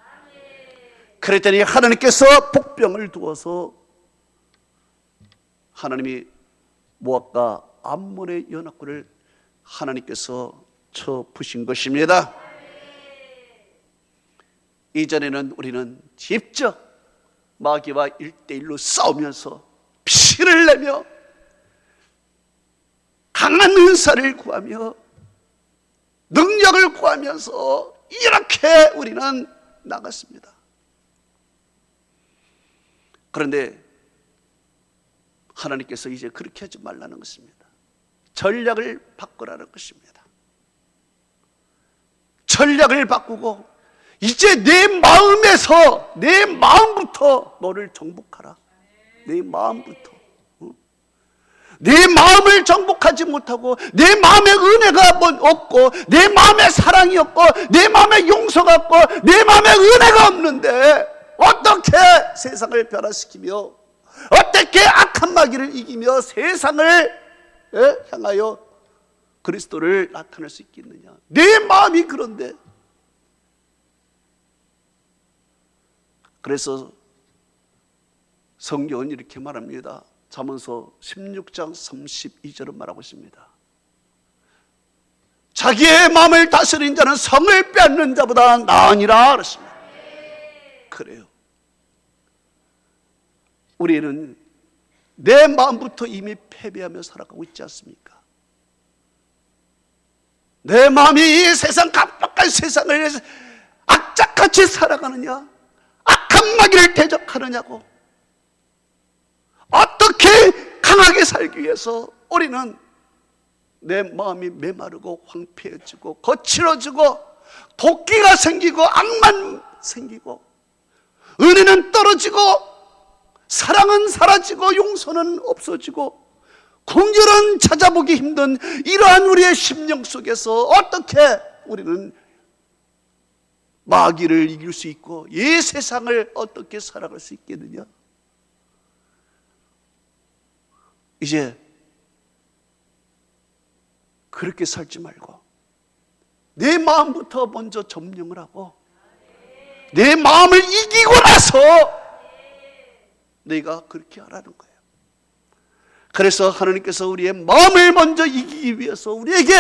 그랬더니 하나님께서 복병을 두어서 하나님이 모압과 암몬의 연합군을 하나님께서 쳐 부신 것입니다. 이전에는 우리는 직접 마귀와 1대1로 싸우면서 피를 내며 강한 은사를 구하며 능력을 구하면서 이렇게 우리는 나갔습니다. 그런데 하나님께서 이제 그렇게 하지 말라는 것입니다. 전략을 바꾸라는 것입니다. 전략을 바꾸고 이제 내 마음에서 내 마음부터 너를 정복하라. 내 마음부터. 내 마음을 정복하지 못하고 내 마음에 은혜가 없고 내 마음에 사랑이 없고 내 마음에 용서가 없고 내 마음에 은혜가 없는데 어떻게 세상을 변화시키며 어떻게 악한 마귀를 이기며 세상을 향하여 그리스도를 나타낼 수 있겠느냐. 내 마음이 그런데. 그래서 성경은 이렇게 말합니다. 잠언서 16장 32절은 말하고 있습니다. 자기의 마음을 다스린 자는 성을 빼앗는 자보다 나으니라 그랬습니다. 그래요. 우리는 내 마음부터 이미 패배하며 살아가고 있지 않습니까? 내 마음이 이 세상 깜빡한 세상을 악착같이 살아가느냐, 악한 마귀를 대적하느냐고. 행복하게 살기 위해서 우리는 내 마음이 메마르고 황폐해지고 거칠어지고 도끼가 생기고 악만 생기고 은혜는 떨어지고 사랑은 사라지고 용서는 없어지고 긍휼은 찾아보기 힘든 이러한 우리의 심령 속에서 어떻게 우리는 마귀를 이길 수 있고 이 세상을 어떻게 살아갈 수 있겠느냐? 이제 그렇게 살지 말고 내 마음부터 먼저 점령을 하고 내 마음을 이기고 나서 내가 그렇게 하라는 거예요. 그래서 하나님께서 우리의 마음을 먼저 이기기 위해서 우리에게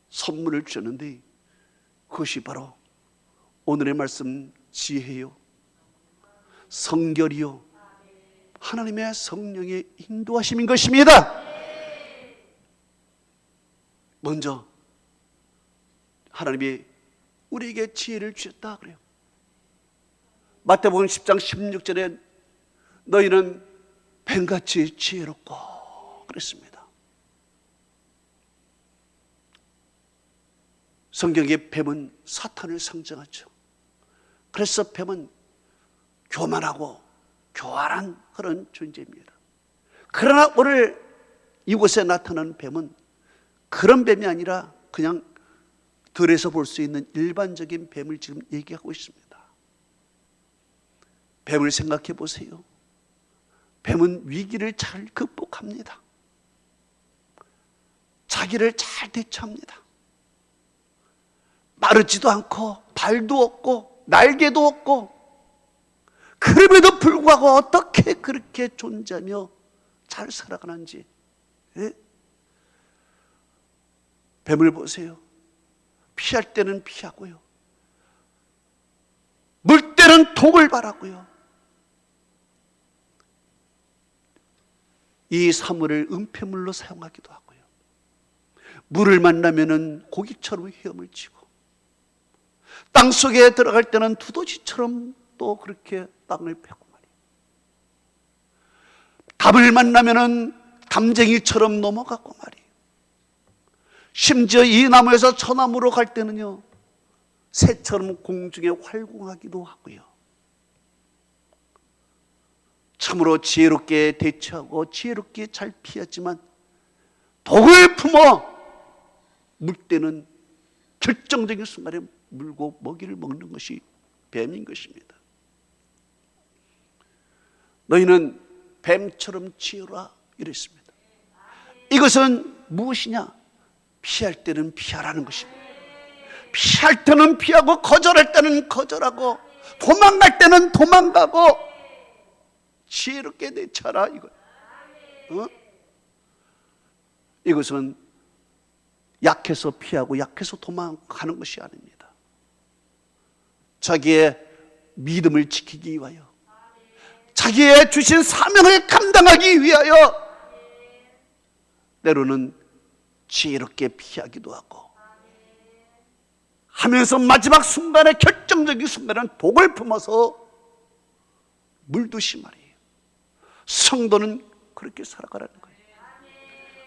선물을 주셨는데 그것이 바로 오늘의 말씀 지혜요, 성결이요, 하나님의 성령의 인도하심인 것입니다. 먼저 하나님이 우리에게 지혜를 주셨다 그래요. 마태복음 10장 16절에 너희는 뱀같이 지혜롭고 그랬습니다. 성경의 뱀은 사탄을 상징하죠. 그래서 뱀은 교만하고 교활한 그런 존재입니다. 그러나 오늘 이곳에 나타나는 뱀은 그런 뱀이 아니라 그냥 들에서 볼 수 있는 일반적인 뱀을 지금 얘기하고 있습니다. 뱀을 생각해 보세요. 뱀은 위기를 잘 극복합니다. 자기를 잘 대처합니다. 마르지도 않고 발도 없고 날개도 없고 그럼에도 불구하고 어떻게 그렇게 존재하며 잘 살아가는지. 예? 뱀을 보세요. 피할 때는 피하고요. 물 때는 독을 바라고요. 이 사물을 은폐물로 사용하기도 하고요. 물을 만나면은 고기처럼 헤엄을 치고 땅 속에 들어갈 때는 두더지처럼 또 그렇게 땅을 패고 말이에요. 답을 만나면은 담쟁이처럼 넘어가고 말이에요. 심지어 이 나무에서 저 나무로 갈 때는요, 새처럼 공중에 활공하기도 하고요. 참으로 지혜롭게 대처하고 지혜롭게 잘 피하지만 독을 품어 물 때는 결정적인 순간에 물고 먹이를 먹는 것이 뱀인 것입니다. 너희는 뱀처럼 지혜라 이랬습니다. 이것은 무엇이냐? 피할 때는 피하라는 것입니다. 피할 때는 피하고 거절할 때는 거절하고 도망갈 때는 도망가고 지혜롭게 대처하라 이거. 이것은 약해서 피하고 약해서 도망가는 것이 아닙니다. 자기의 믿음을 지키기 위하여, 자기의 주신 사명을 감당하기 위하여 때로는 지혜롭게 피하기도 하고 하면서 마지막 순간에 결정적인 순간에는 독을 품어서 물듯이 말이에요. 성도는 그렇게 살아가라는 거예요.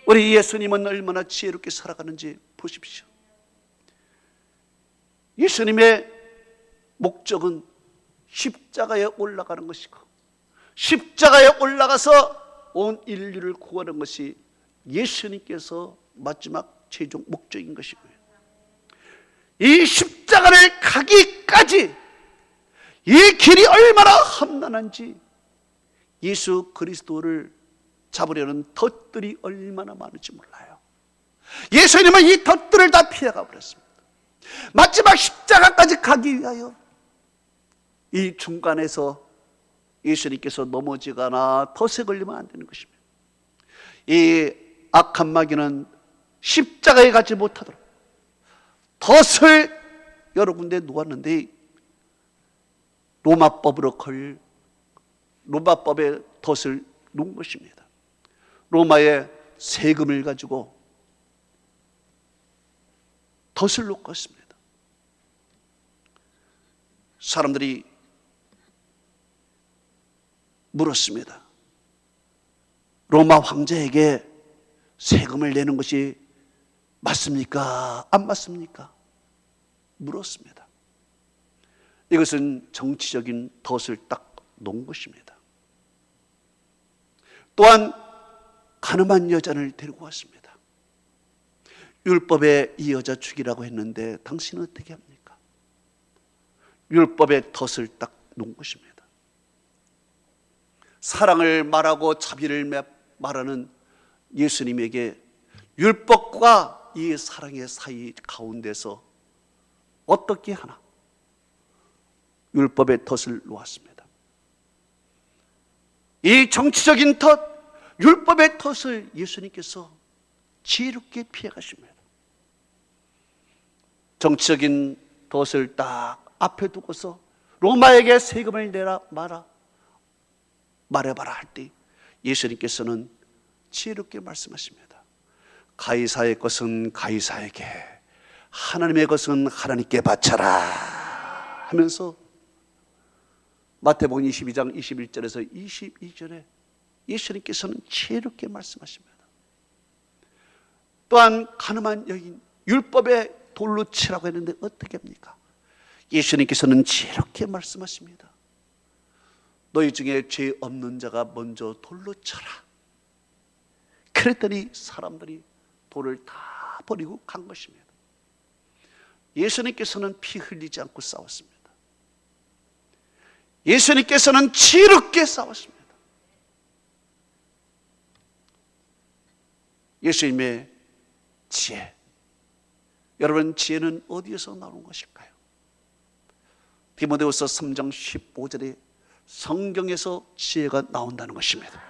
우리 예수님은 얼마나 지혜롭게 살아가는지 보십시오. 예수님의 목적은 십자가에 올라가는 것이고 십자가에 올라가서 온 인류를 구하는 것이 예수님께서 마지막 최종 목적인 것이고요. 이 십자가를 가기까지 이 길이 얼마나 험난한지 예수 그리스도를 잡으려는 덫들이 얼마나 많은지 몰라요. 예수님은 이 덫들을 다 피해가 버렸습니다. 마지막 십자가까지 가기 위하여 이 중간에서 예수님께서 넘어지거나 덫에 걸리면 안 되는 것입니다. 이 악한 마귀는 십자가에 가지 못하도록 덫을 여러 군데 놓았는데 로마법의 덫을 놓은 것입니다. 로마의 세금을 가지고 덫을 놓고 있습니다. 사람들이 물었습니다. 로마 황제에게 세금을 내는 것이 맞습니까? 안 맞습니까? 물었습니다. 이것은 정치적인 덫을 딱 놓은 것입니다. 또한 가늠한 여자를 데리고 왔습니다. 율법에 이 여자 죽이라고 했는데 당신은 어떻게 합니까? 율법의 덫을 딱 놓은 것입니다. 사랑을 말하고 자비를 말하는 예수님에게 율법과 이 사랑의 사이 가운데서 어떻게 하나 율법의 덫을 놓았습니다. 이 정치적인 덫, 율법의 덫을 예수님께서 지혜롭게 피해가십니다. 정치적인 덫을 딱 앞에 두고서 로마에게 세금을 내라 말해봐라 할 때 예수님께서는 지혜롭게 말씀하십니다. 가이사의 것은 가이사에게, 하나님의 것은 하나님께 바쳐라 하면서 마태복음 22장 21절에서 22절에 예수님께서는 지혜롭게 말씀하십니다. 또한 가늠한 여인, 율법에 돌로 치라고 했는데 어떻게 합니까? 예수님께서는 지혜롭게 말씀하십니다. 너희 중에 죄 없는 자가 먼저 돌로 쳐라. 그랬더니 사람들이 돌을 다 버리고 간 것입니다. 예수님께서는 피 흘리지 않고 싸웠습니다. 예수님께서는 지혜롭게 싸웠습니다. 예수님의 지혜, 여러분 지혜는 어디에서 나오는 것일까요? 디모데후서 3장 15절에 성경에서 지혜가 나온다는 것입니다.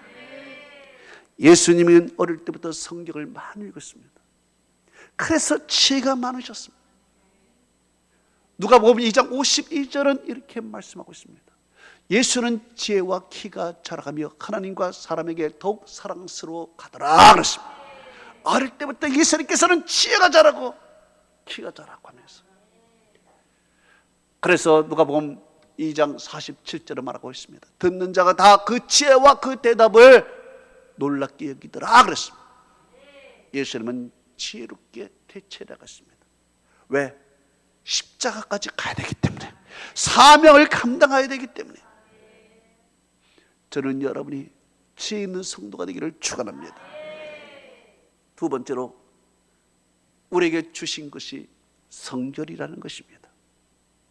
예수님은 어릴 때부터 성경을 많이 읽었습니다. 그래서 지혜가 많으셨습니다. 누가복음 2장 52절은 이렇게 말씀하고 있습니다. 예수는 지혜와 키가 자라가며 하나님과 사람에게 더욱 사랑스러워 가더라 그랬습니다. 어릴 때부터 예수님께서는 지혜가 자라고 키가 자라고 하면서, 그래서 누가복음 2장 47절에 말하고 있습니다. 듣는 자가 다 그 지혜와 그 대답을 놀랍게 여기더라 그랬습니다. 예수님은 지혜롭게 대처해나갔습니다. 왜? 십자가까지 가야 되기 때문에, 사명을 감당해야 되기 때문에. 저는 여러분이 지혜 있는 성도가 되기를 축원합니다. 두 번째로 우리에게 주신 것이 성결이라는 것입니다.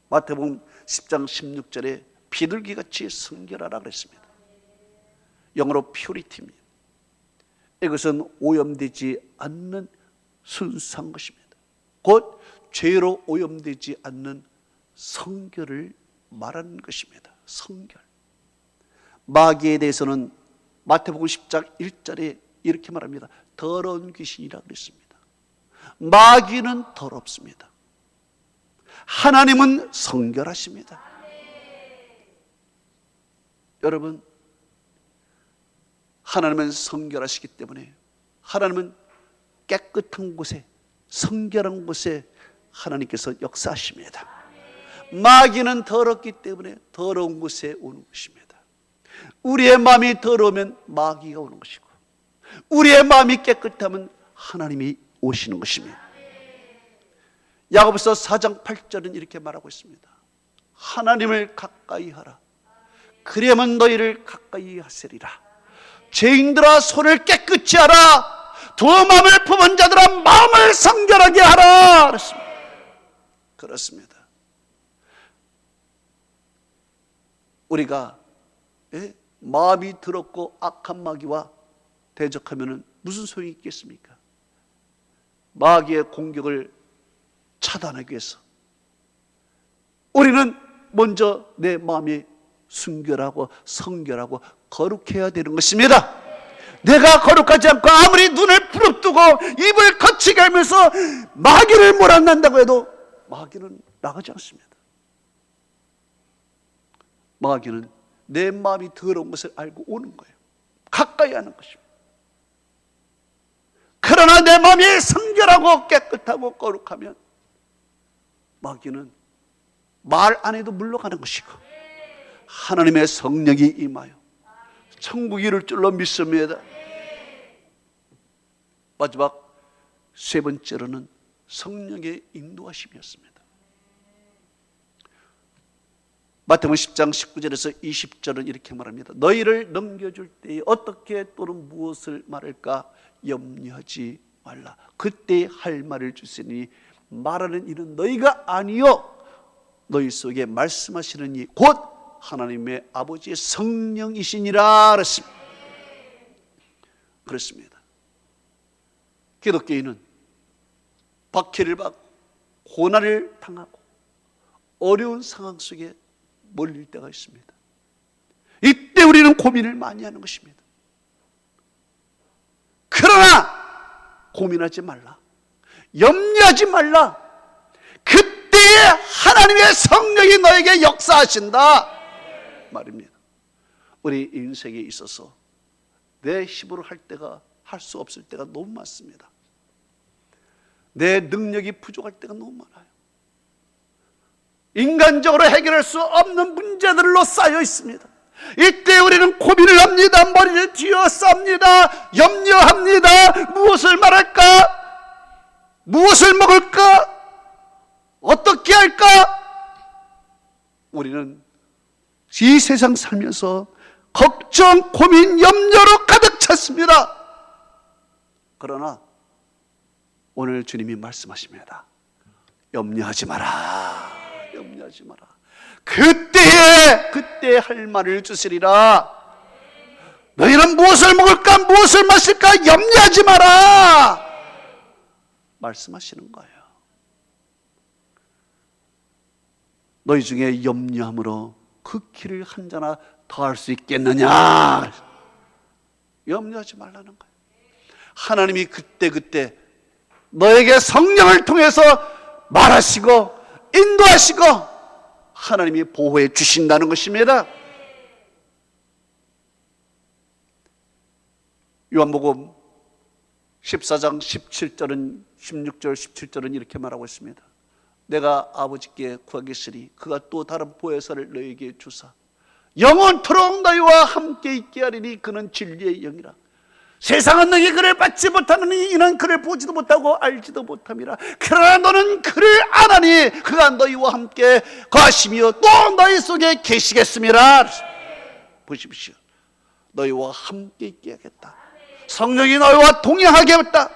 마태복음 10장 16절에 비둘기같이 성결하라 그랬습니다. 영어로 purity입니다. 이것은 오염되지 않는 순수한 것입니다. 곧 죄로 오염되지 않는 성결을 말하는 것입니다. 성결. 마귀에 대해서는 마태복음 10장 1절에 이렇게 말합니다. 더러운 귀신이라 그랬습니다. 마귀는 더럽습니다. 하나님은 성결하십니다. 여러분, 하나님은 성결하시기 때문에 하나님은 깨끗한 곳에, 성결한 곳에 하나님께서 역사하십니다. 마귀는 더럽기 때문에 더러운 곳에 오는 것입니다. 우리의 마음이 더러우면 마귀가 오는 것이고, 우리의 마음이 깨끗하면 하나님이 오시는 것입니다. 야고보서 4장 8절은 이렇게 말하고 있습니다. 하나님을 가까이 하라. 그리하면 너희를 가까이 하시리라. 죄인들아 손을 깨끗이 하라. 두 마음을 품은 자들아 마음을 성결하게 하라. 그렇습니다. 그렇습니다. 우리가 마음이 더럽고 악한 마귀와 대적하면 무슨 소용이 있겠습니까? 마귀의 공격을 차단하기 위해서 우리는 먼저 내 마음이 순결하고 성결하고 거룩해야 되는 것입니다. 내가 거룩하지 않고 아무리 눈을 부릅뜨고 입을 거치게 하면서 마귀를 몰아낸다고 해도 마귀는 나가지 않습니다. 마귀는 내 마음이 더러운 것을 알고 오는 거예요. 가까이 하는 것입니다. 그러나 내 마음이 성결하고 깨끗하고 거룩하면 마귀는 말 안 해도 물러가는 것이고, 하나님의 성령이 임하여 천국이 이룰 줄로 믿습니다. 마지막 세 번째로는 성령의 인도하심이었습니다. 마태복음 10장 19절에서 20절은 이렇게 말합니다. 너희를 넘겨줄 때에 어떻게 또는 무엇을 말할까 염려하지 말라. 그때 할 말을 주시니 말하는 이는 너희가 아니요 너희 속에 말씀하시는 이 곧 하나님의 아버지의 성령이시니라 그랬습니다. 그렇습니다. 기독교인은 박해를 받고 고난을 당하고 어려운 상황 속에 몰릴 때가 있습니다. 이때 우리는 고민을 많이 하는 것입니다. 그러나 고민하지 말라. 염려하지 말라. 그때에 하나님의 성령이 너에게 역사하신다 말입니다. 우리 인생에 있어서 내 힘으로 할 때가 할 수 없을 때가 너무 많습니다. 내 능력이 부족할 때가 너무 많아요. 인간적으로 해결할 수 없는 문제들로 쌓여 있습니다. 이때 우리는 고민을 합니다. 머리를 쥐어쌉니다. 염려합니다. 무엇을 말할까? 무엇을 먹을까? 어떻게 할까? 우리는 이 세상 살면서 걱정, 고민, 염려로 가득 찼습니다. 그러나 오늘 주님이 말씀하십니다. 염려하지 마라. 염려하지 마라. 그때에 할 말을 주시리라. 너희는 무엇을 먹을까 무엇을 마실까 염려하지 마라 말씀하시는 거예요. 너희 중에 염려함으로 그 길을 한 자나 더 할 수 있겠느냐. 염려하지 말라는 거예요. 하나님이 그때 너에게 성령을 통해서 말하시고 인도하시고 하나님이 보호해 주신다는 것입니다. 요한복음 14장 17절은 16절 17절은 이렇게 말하고 있습니다. 내가 아버지께 구하겠으니 그가 또 다른 보혜사를 너희에게 주사 영원토록 너희와 함께 있게 하리니 그는 진리의 영이라. 세상은 너희 그를 받지 못하느니 이는 그를 보지도 못하고 알지도 못함이라. 그러나 너는 그를 아나니 그가 너희와 함께 거하시며 또 너희 속에 계시겠음이라. 보십시오. 너희와 함께 있게 하겠다. 성령이 너희와 동행하게 하겠다.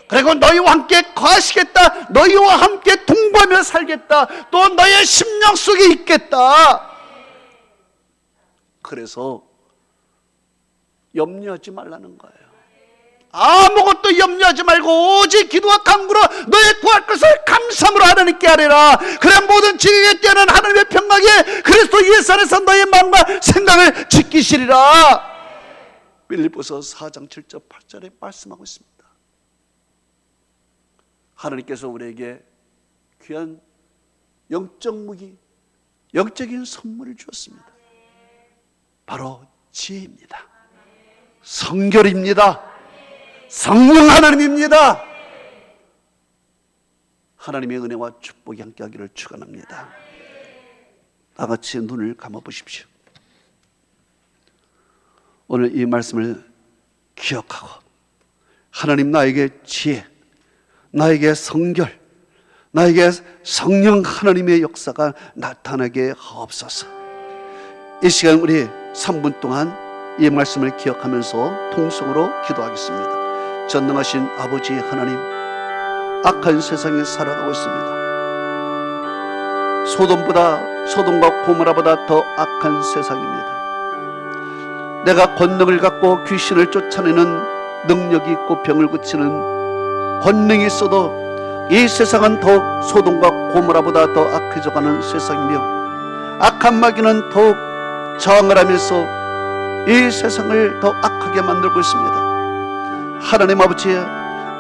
그리고 너희와 함께 거하시겠다. 너희와 함께 동거하며 살겠다. 또 너희의 심령 속에 있겠다. 그래서 염려하지 말라는 거예요. 아무것도 염려하지 말고 오직 기도와 간구로 너의 구할 것을 감사함으로 하나님께 아뢰라. 그래 모든 지극히 뛰어난 하나님의 평강에 그리스도 예수 안에서 너의 마음과 생각을 지키시리라. 빌립보서 4장 7절 8절에 말씀하고 있습니다. 하나님께서 우리에게 귀한 영적 무기, 영적인 선물을 주었습니다. 바로 지혜입니다. 성결입니다. 성령 하나님입니다. 하나님의 은혜와 축복이 함께하기를 축원합니다. 다 같이 눈을 감아 보십시오. 오늘 이 말씀을 기억하고 하나님 나에게 지혜, 나에게 성결, 나에게 성령 하나님의 역사가 나타나게 하옵소서. 이 시간 우리 3분 동안 이 말씀을 기억하면서 통성으로 기도하겠습니다. 전능하신 아버지 하나님, 악한 세상에 살아가고 있습니다. 소돔과 고모라보다 더 악한 세상입니다. 내가 권능을 갖고 귀신을 쫓아내는 능력이 있고 병을 고치는 권능이 있어도 이 세상은 더욱 소돔과 고모라보다 더 악해져가는 세상이며 악한 마귀는 더욱 저항을 하면서 이 세상을 더 악하게 만들고 있습니다. 하나님 아버지,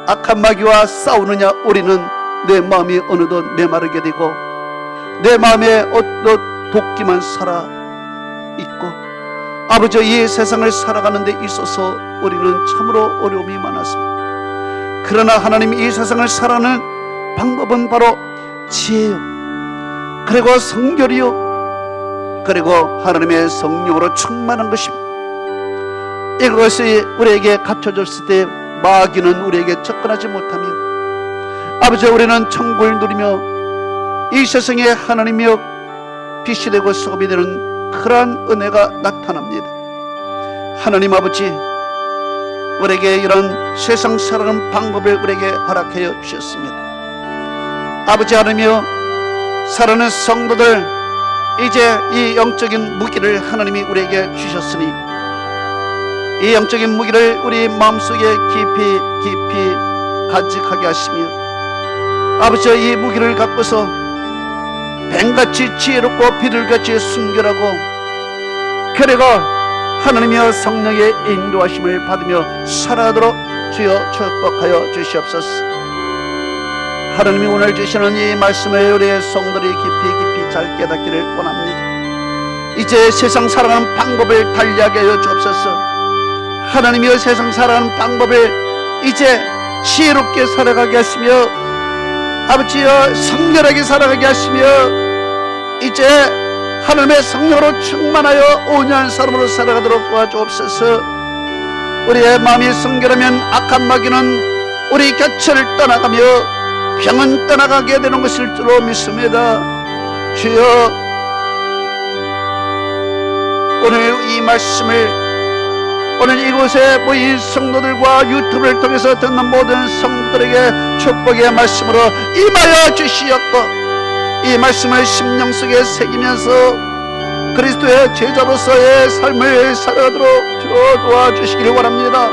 악한 마귀와 싸우느냐 우리는 내 마음이 어느덧 메마르게 되고 내 마음에 어떤 도끼만 살아있고 아버지 이 세상을 살아가는 데 있어서 우리는 참으로 어려움이 많았습니다. 그러나 하나님 이 세상을 살아가는 방법은 바로 지혜요, 그리고 성결이요, 그리고 하나님의 성령으로 충만한 것입니다. 이것이 우리에게 갖춰졌을 때 마귀는 우리에게 접근하지 못하며 아버지 우리는 천국을 누리며 이 세상에 하나님이여 빛이 되고 소금이 되는 그러한 은혜가 나타납니다. 하나님 아버지 우리에게 이런 세상 살아가는 방법을 우리에게 허락하여 주셨습니다. 아버지 하나님이여 살아가는 성도들 이제 이 영적인 무기를 하나님이 우리에게 주셨으니 이 영적인 무기를 우리 마음속에 깊이 간직하게 하시며 아버지 이 무기를 갖고서 뱀같이 지혜롭고 비둘같이 순결하고 그리고 하나님이여 성령의 인도하심을 받으며 살아가도록 주여 축복하여 주시옵소서. 하나님이 오늘 주시는 이 말씀을 우리의 성도들이 깊이 잘 깨닫기를 원합니다. 이제 세상 살아가는 방법을 달리하게 하여 주옵소서. 하나님이여 세상 살아가는 방법을 이제 지혜롭게 살아가게 하시며 아버지여 성결하게 살아가게 하시며 이제 하나님의 성령으로 충만하여 온유한 사람으로 살아가도록 도와주옵소서. 우리의 마음이 성결하면 악한 마귀는 우리 곁을 떠나가며 병은 떠나가게 되는 것일 줄로 믿습니다. 주여 오늘 이 말씀을 오늘 이곳에 모인 성도들과 유튜브를 통해서 듣는 모든 성도들에게 축복의 말씀으로 임하여 주시옵고 이 말씀을 심령 속에 새기면서 그리스도의 제자로서의 삶을 살아가도록 주여 도와주시기를 원합니다.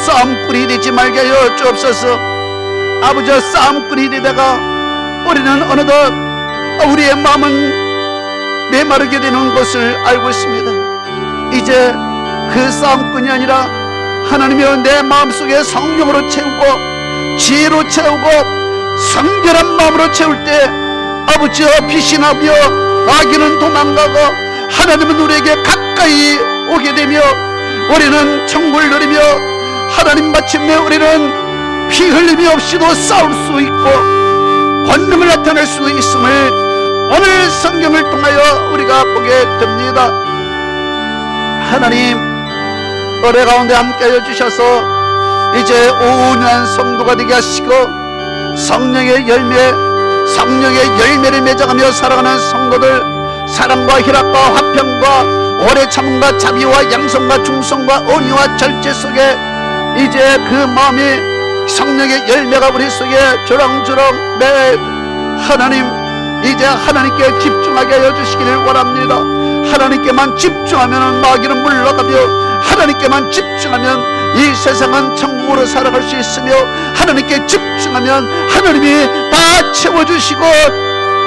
싸움꾼이 되지 말게 하여 주옵소서. 아버지 싸움꾼이 되다가 우리는 어느덧 우리의 마음은 메마르게 되는 것을 알고 있습니다. 이제 그 싸움꾼이 아니라 하나님이여 내 마음속에 성령으로 채우고 지혜로 채우고 성결한 마음으로 채울 때 아버지여 빛이 나며 마귀는 도망가고 하나님은 우리에게 가까이 오게 되며 우리는 천국을 누리며 하나님 마침내 우리는 피 흘림이 없이도 싸울 수 있고 권능을 나타낼 수 있음을 오늘 성경을 통하여 우리가 보게 됩니다. 하나님 은혜 가운데 함께하여 주셔서 이제 온유한 성도가 되게 하시고 성령의 열매를 맺어가며 살아가는 성도들 사랑과 희락과 화평과 오래 참음과 자비와 양성과 중성과 온유와 절제 속에 이제 그 마음이 성령의 열매가 우리 속에 주렁주렁 매 하나님 이제 하나님께 집중하게 하여 주시기를 원합니다. 하나님께만 집중하면 마귀는 물러가며 하나님께만 집중하면 이 세상은 천국으로 살아갈 수 있으며 하나님께 집중하면 하나님이 다 채워주시고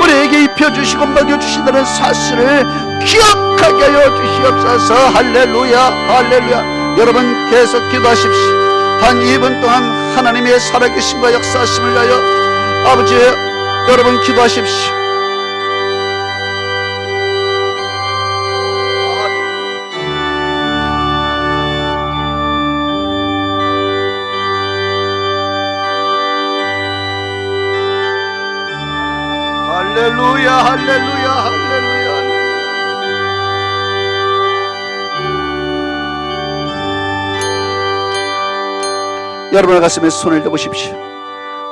우리에게 입혀주시고 먹여주신다는 사실을 기억하게 하여 주시옵소서. 할렐루야 할렐루야. 여러분 계속 기도하십시오. 단 2분 동안 하나님의 살아계심과 역사하심을 위하여 아버지 여러분 기도하십시오. 할렐루야 할렐루야 할렐루야. 여러분의 가슴에 손을 대보십시오.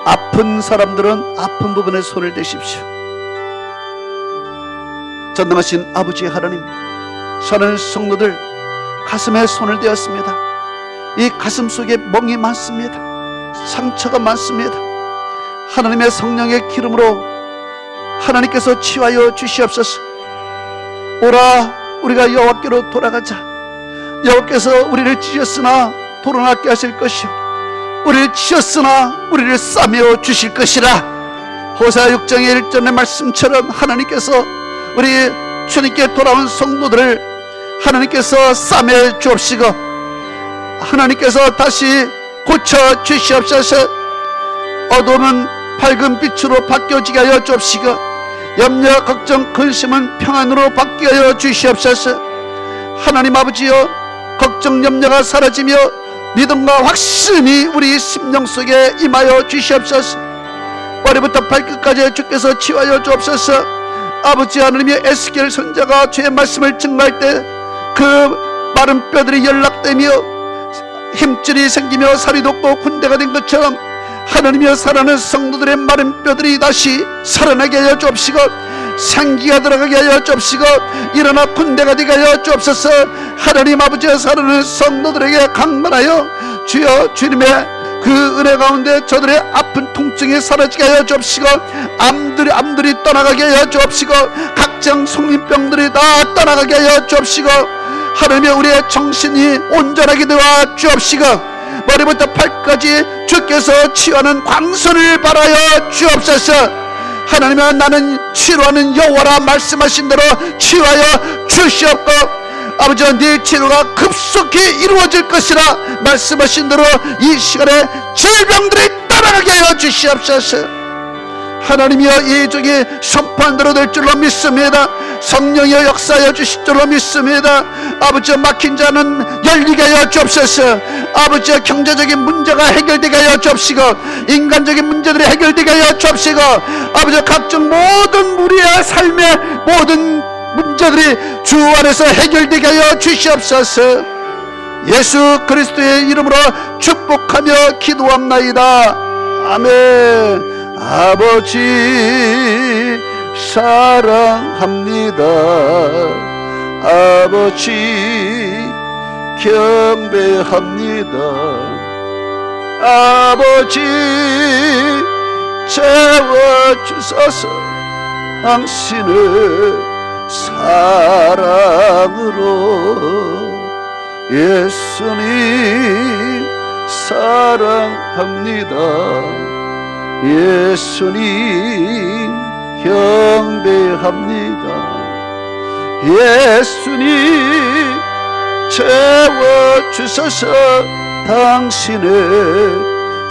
아픈 사람들은 아픈 부분에 손을 대십시오. 전능하신 아버지 하나님, 사랑하는 성도들 가슴에 손을 대었습니다. 이 가슴 속에 멍이 많습니다. 상처가 많습니다. 하나님의 성령의 기름으로 하나님께서 치유하여 주시옵소서. 오라 우리가 여호와께로 돌아가자. 여호와께서 우리를 찢었으나 돌아나게 하실 것이요 우리를 치셨으나 우리를 싸매어 주실 것이라. 호세아 6장의 1절의 말씀처럼 하나님께서 우리 주님께 돌아온 성도들을 하나님께서 싸매 주옵시고 하나님께서 다시 고쳐 주시옵소서. 어둠은 밝은 빛으로 바뀌어지게 하여 주옵시고 염려 걱정 근심은 평안으로 바뀌게 하여 주시옵소서. 하나님 아버지여 걱정 염려가 사라지며 믿음과 확신이 우리 심령 속에 임하여 주시옵소서. 머리부터 발끝까지 주께서 치유하여 주옵소서. 아버지 하나님의 에스겔 선자가 주의 말씀을 증거할 때 그 마른 뼈들이 연락되며 힘줄이 생기며 살이 돋고 군대가 된 것처럼 하나님이여 살아나는 성도들의 마른 뼈들이 다시 살아나게 하여 주옵시고 생기가 들어가게 하여 주옵시고 일어나 군대가 되게 하여 주옵소서. 하나님 아버지여 살아나는 성도들에게 강건하여 주여 주님의 그 은혜 가운데 저들의 아픈 통증이 사라지게 하여 주옵시고 암들이 떠나가게 하여 주옵시고 각종 성인병들이 다 떠나가게 하여 주옵시고 하나님의 우리의 정신이 온전하게 되어 주옵시고 머리부터 발까지 주께서 치유하는 광선을 발하여 주옵소서. 하나님아 나는 치료하는 여호와라 말씀하신 대로 치유하여 주시옵고 아버지와 네 치료가 급속히 이루어질 것이라 말씀하신 대로 이 시간에 질병들이 떠나가게 하여 주시옵소서. 하나님이여 이 종이 선포한대로 될 줄로 믿습니다. 성령이여 역사하여 주실 줄로 믿습니다. 아버지여 막힌 자는 열리게 하여 주옵소서. 아버지여 경제적인 문제가 해결되게 하여 주옵시고 인간적인 문제들이 해결되게 하여 주옵시고 아버지여 각종 모든 우리의 삶의 모든 문제들이 주 안에서 해결되게 하여 주시옵소서. 예수 그리스도의 이름으로 축복하며 기도합나이다. 아멘. 아버지 사랑합니다. 아버지 경배합니다. 아버지 채워주소서. 당신의 사랑으로 예수님 사랑합니다. 예수님 경배합니다. 예수님 채워주소서. 당신의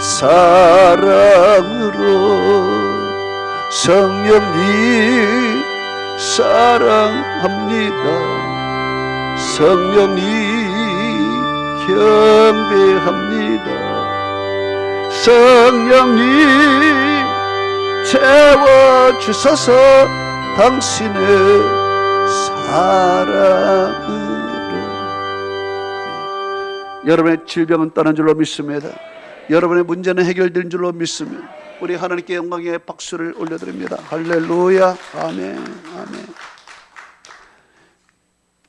사랑으로 성령님 사랑합니다. 성령님 경배합니다. 성령님 채워주소서. 당신의 사랑으로. 여러분의 질병은 떠난 줄로 믿습니다. 여러분의 문제는 해결된 줄로 믿습니다. 우리 하나님께 영광의 박수를 올려드립니다. 할렐루야. 아멘. 아멘.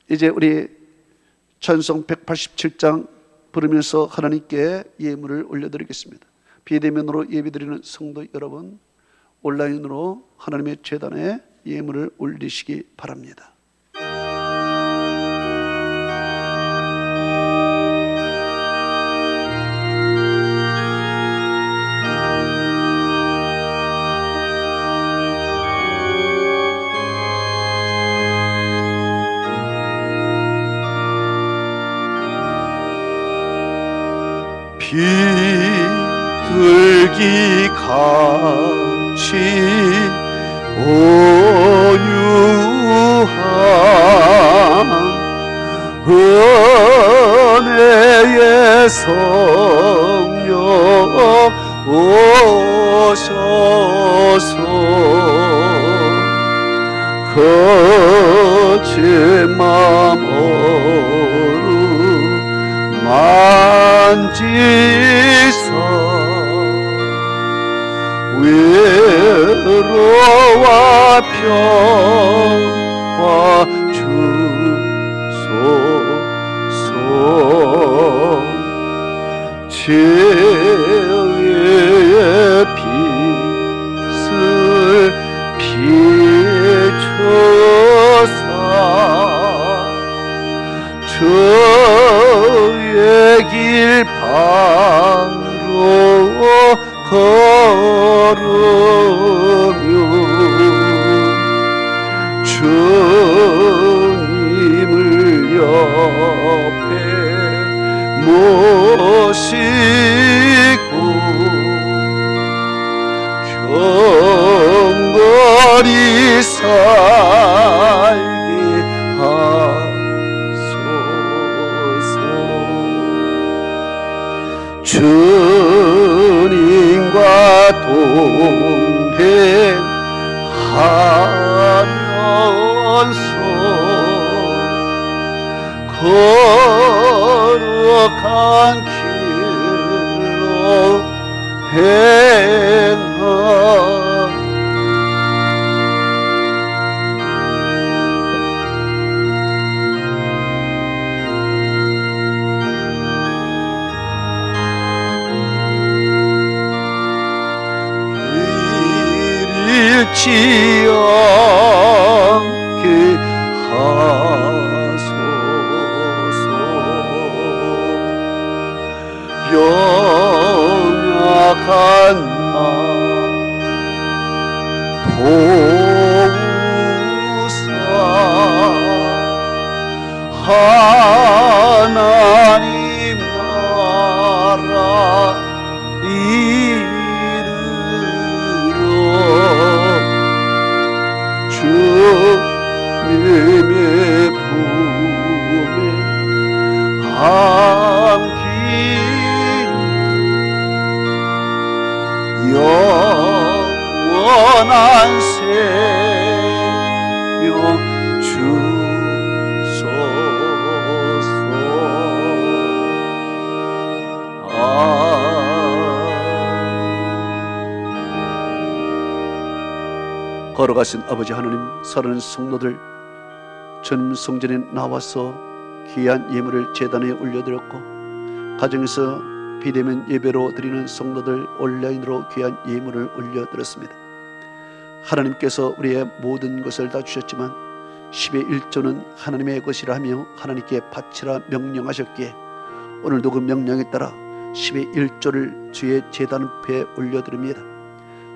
이제 우리 찬송 187장 부르면서 하나님께 예물을 올려드리겠습니다. 비대면으로 예배드리는 성도 여러분, 온라인으로 하나님의 제단에 예물을 올리시기 바랍니다. 비둘기 같이 온유한 은혜의 성령 오소서. 거친 마음으로 만지사 위로와 평화 주소서. 죄의 빛을 비춰사 주의 길 바로 걸으며 주님을 옆에 모시고 경건히 살게 하소서. 주님과 동행하면서 거룩한 길 않게 하소서. 연약한 나 도우사 하나님 나라 이르러 주님의 품에 안긴 영원한 생명 주소서. 걸어가신 아버지 하나님, 사랑하는 성도들, 전 성전에 나와서 귀한 예물을 제단에 올려드렸고, 가정에서 비대면 예배로 드리는 성도들 온라인으로 귀한 예물을 올려드렸습니다. 하나님께서 우리의 모든 것을 다 주셨지만 10의 1조는 하나님의 것이라 하며 하나님께 바치라 명령하셨기에 오늘도 그 명령에 따라 10의 1조를 주의 제단 앞에 올려드립니다.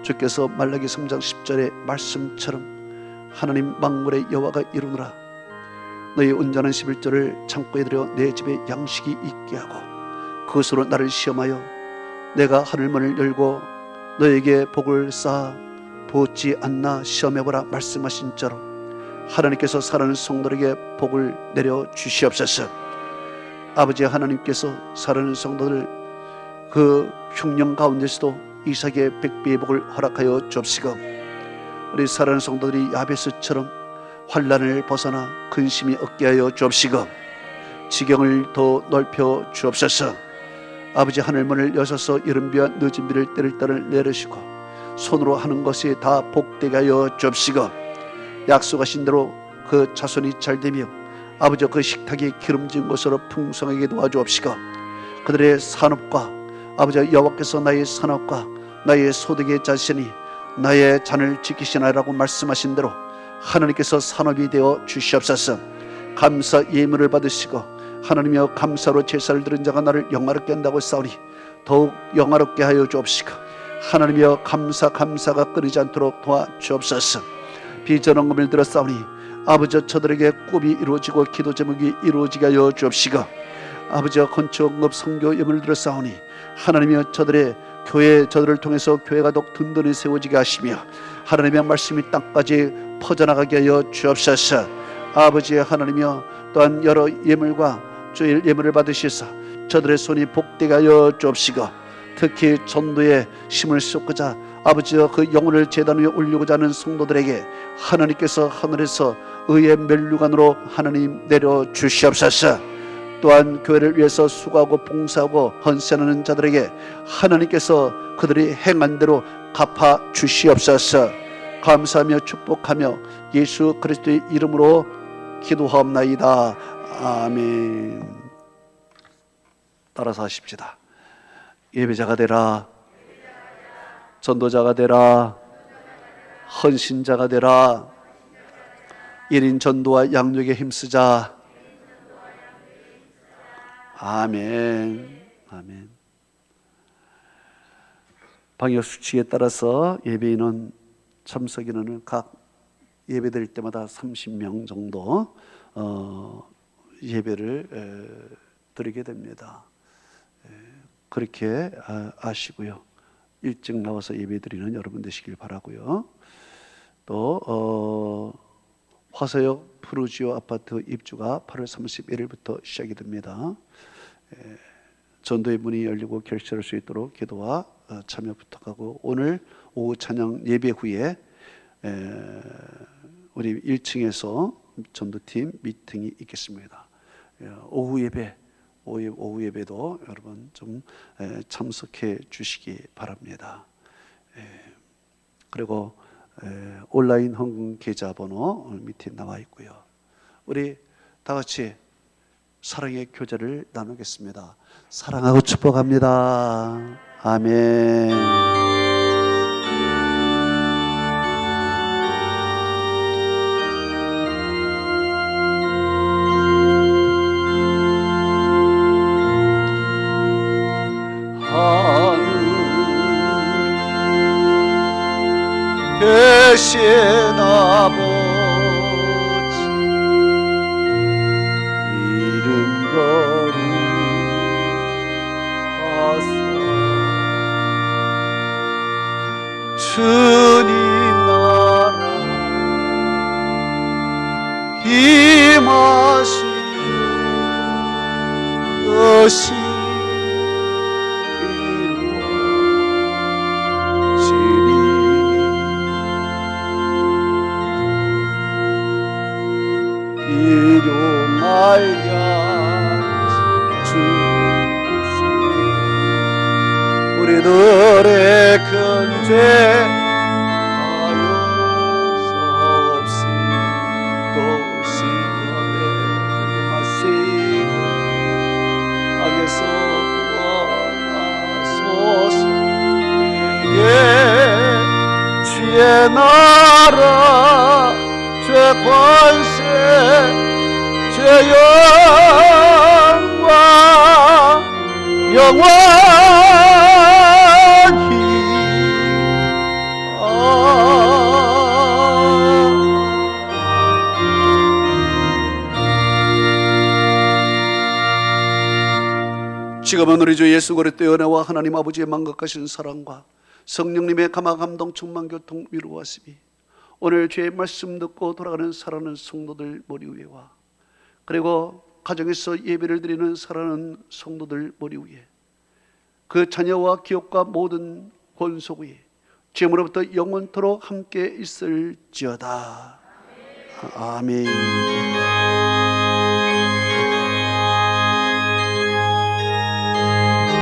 주께서 말라기 3장 10절의 말씀처럼 하나님 만군의 여호와가 이루노라. 너희 온전한 11조를 창고에 들여 내 집에 양식이 있게 하고 그것으로 나를 시험하여 내가 하늘문을 열고 너에게 복을 쌓아 부었지 않나 시험해보라 말씀하신 대로 하나님께서 사랑하는 성도에게 복을 내려 주시옵소서. 아버지 하나님께서 사랑하는 성도들 그 흉령 가운데서도 이삭의 백배의 복을 허락하여 주옵시고, 우리 사랑하는 성도들이 야베스처럼 환난을 벗어나 근심이 없게 하여 주옵시고, 지경을 더 넓혀 주옵소서. 아버지 하늘문을 여셔서 이른 비와 늦은 비를 때를 따라 내리시고 손으로 하는 것이 다 복되게 하여 주옵시고, 약속하신 대로 그 자손이 잘되며 아버지 그 식탁이 기름진 것으로 풍성하게 도와주옵시고, 그들의 산업과 아버지 여호와께서 나의 산업과 나의 소득의 자신이 나의 잔을 지키시나라고 말씀하신 대로 하나님께서 산업이 되어 주시옵소서. 감사 예물을 받으시고 하나님이여 감사로 제사를 드린 자가 나를 영화롭게 한다고 싸우니 더욱 영화롭게 하여 주옵시고, 하나님이여 감사가 끊이지 않도록 도와주옵소서. 비전언금을 들어 싸우니 아버지 저들에게 꿈이 이루어지고 기도 제목이 이루어지게 하여 주옵시고, 아버지 건축업 선교 예물을 들어 싸우니 하나님이여 저들의 교회 저들을 통해서 교회가 더욱 든든히 세워지게 하시며 하나님의 말씀이 땅까지 퍼져나가게 하여 주옵소서. 아버지 하나님이여 또한 여러 예물과 주일 예물을 받으시사 저들의 손이 복되게 하여 주옵시고, 특히 전도에 힘을 쏟고자 아버지여 그 영혼을 제단 위에 올리고자 하는 성도들에게 하나님께서 하늘에서 의의 멸류관으로 하나님 내려 주시옵소서. 또한 교회를 위해서 수고하고 봉사하고 헌신하는 자들에게 하나님께서 그들이 행한 대로 갚아 주시옵소서. 감사하며 축복하며 예수 그리스도의 이름으로 기도하옵나이다. 아멘. 따라서 하십시다. 예배자가 되라, 전도자가 되라, 헌신자가 되라, 1인 전도와 양육에 힘쓰자. 아멘. 아멘. 방역 수칙에 따라서 예배인은 참석 인원을 각 예배드릴 때마다 30명 정도 예배를 드리게 됩니다. 그렇게 아시고요. 일찍 나와서 예배드리는 여러분 되시길 바라고요. 또 화서역 푸르지오 아파트 입주가 8월 31일부터 시작이 됩니다. 전도의 문이 열리고 결실할 수 있도록 기도와 참여 부탁하고, 오늘 오후 찬양 예배 후에 우리 1층에서 전도팀 미팅이 있겠습니다. 오후 예배도 여러분 좀 참석해 주시기 바랍니다. 그리고 온라인 헌금 계좌번호 밑에 나와 있고요. 우리 다 같이 사랑의 교제를 나누겠습니다. 사랑하고 축복합니다. 아멘. 되신 아버지 이름 거룩하사 주님 나라 임하시오 것이 우리들의 큰 죄 하옵시옵시고 시험에 들게 마시고 악에서 구원하소서. 내게 주의 나라 죄 권세 죄 영광 영원히 지금은 우리 주 예수 그리스도의 은혜와 하나님 아버지의 만극하신 사랑과 성령님의 감화 감동 충만 교통 위로하심이 오늘 주의 말씀 듣고 돌아가는 사랑하는 성도들 머리 위에와 그리고 가정에서 예배를 드리는 사랑하는 성도들 머리 위에 그 자녀와 기업과 모든 권속 위에 지금으로부터 영원토록 함께 있을지어다. 아멘.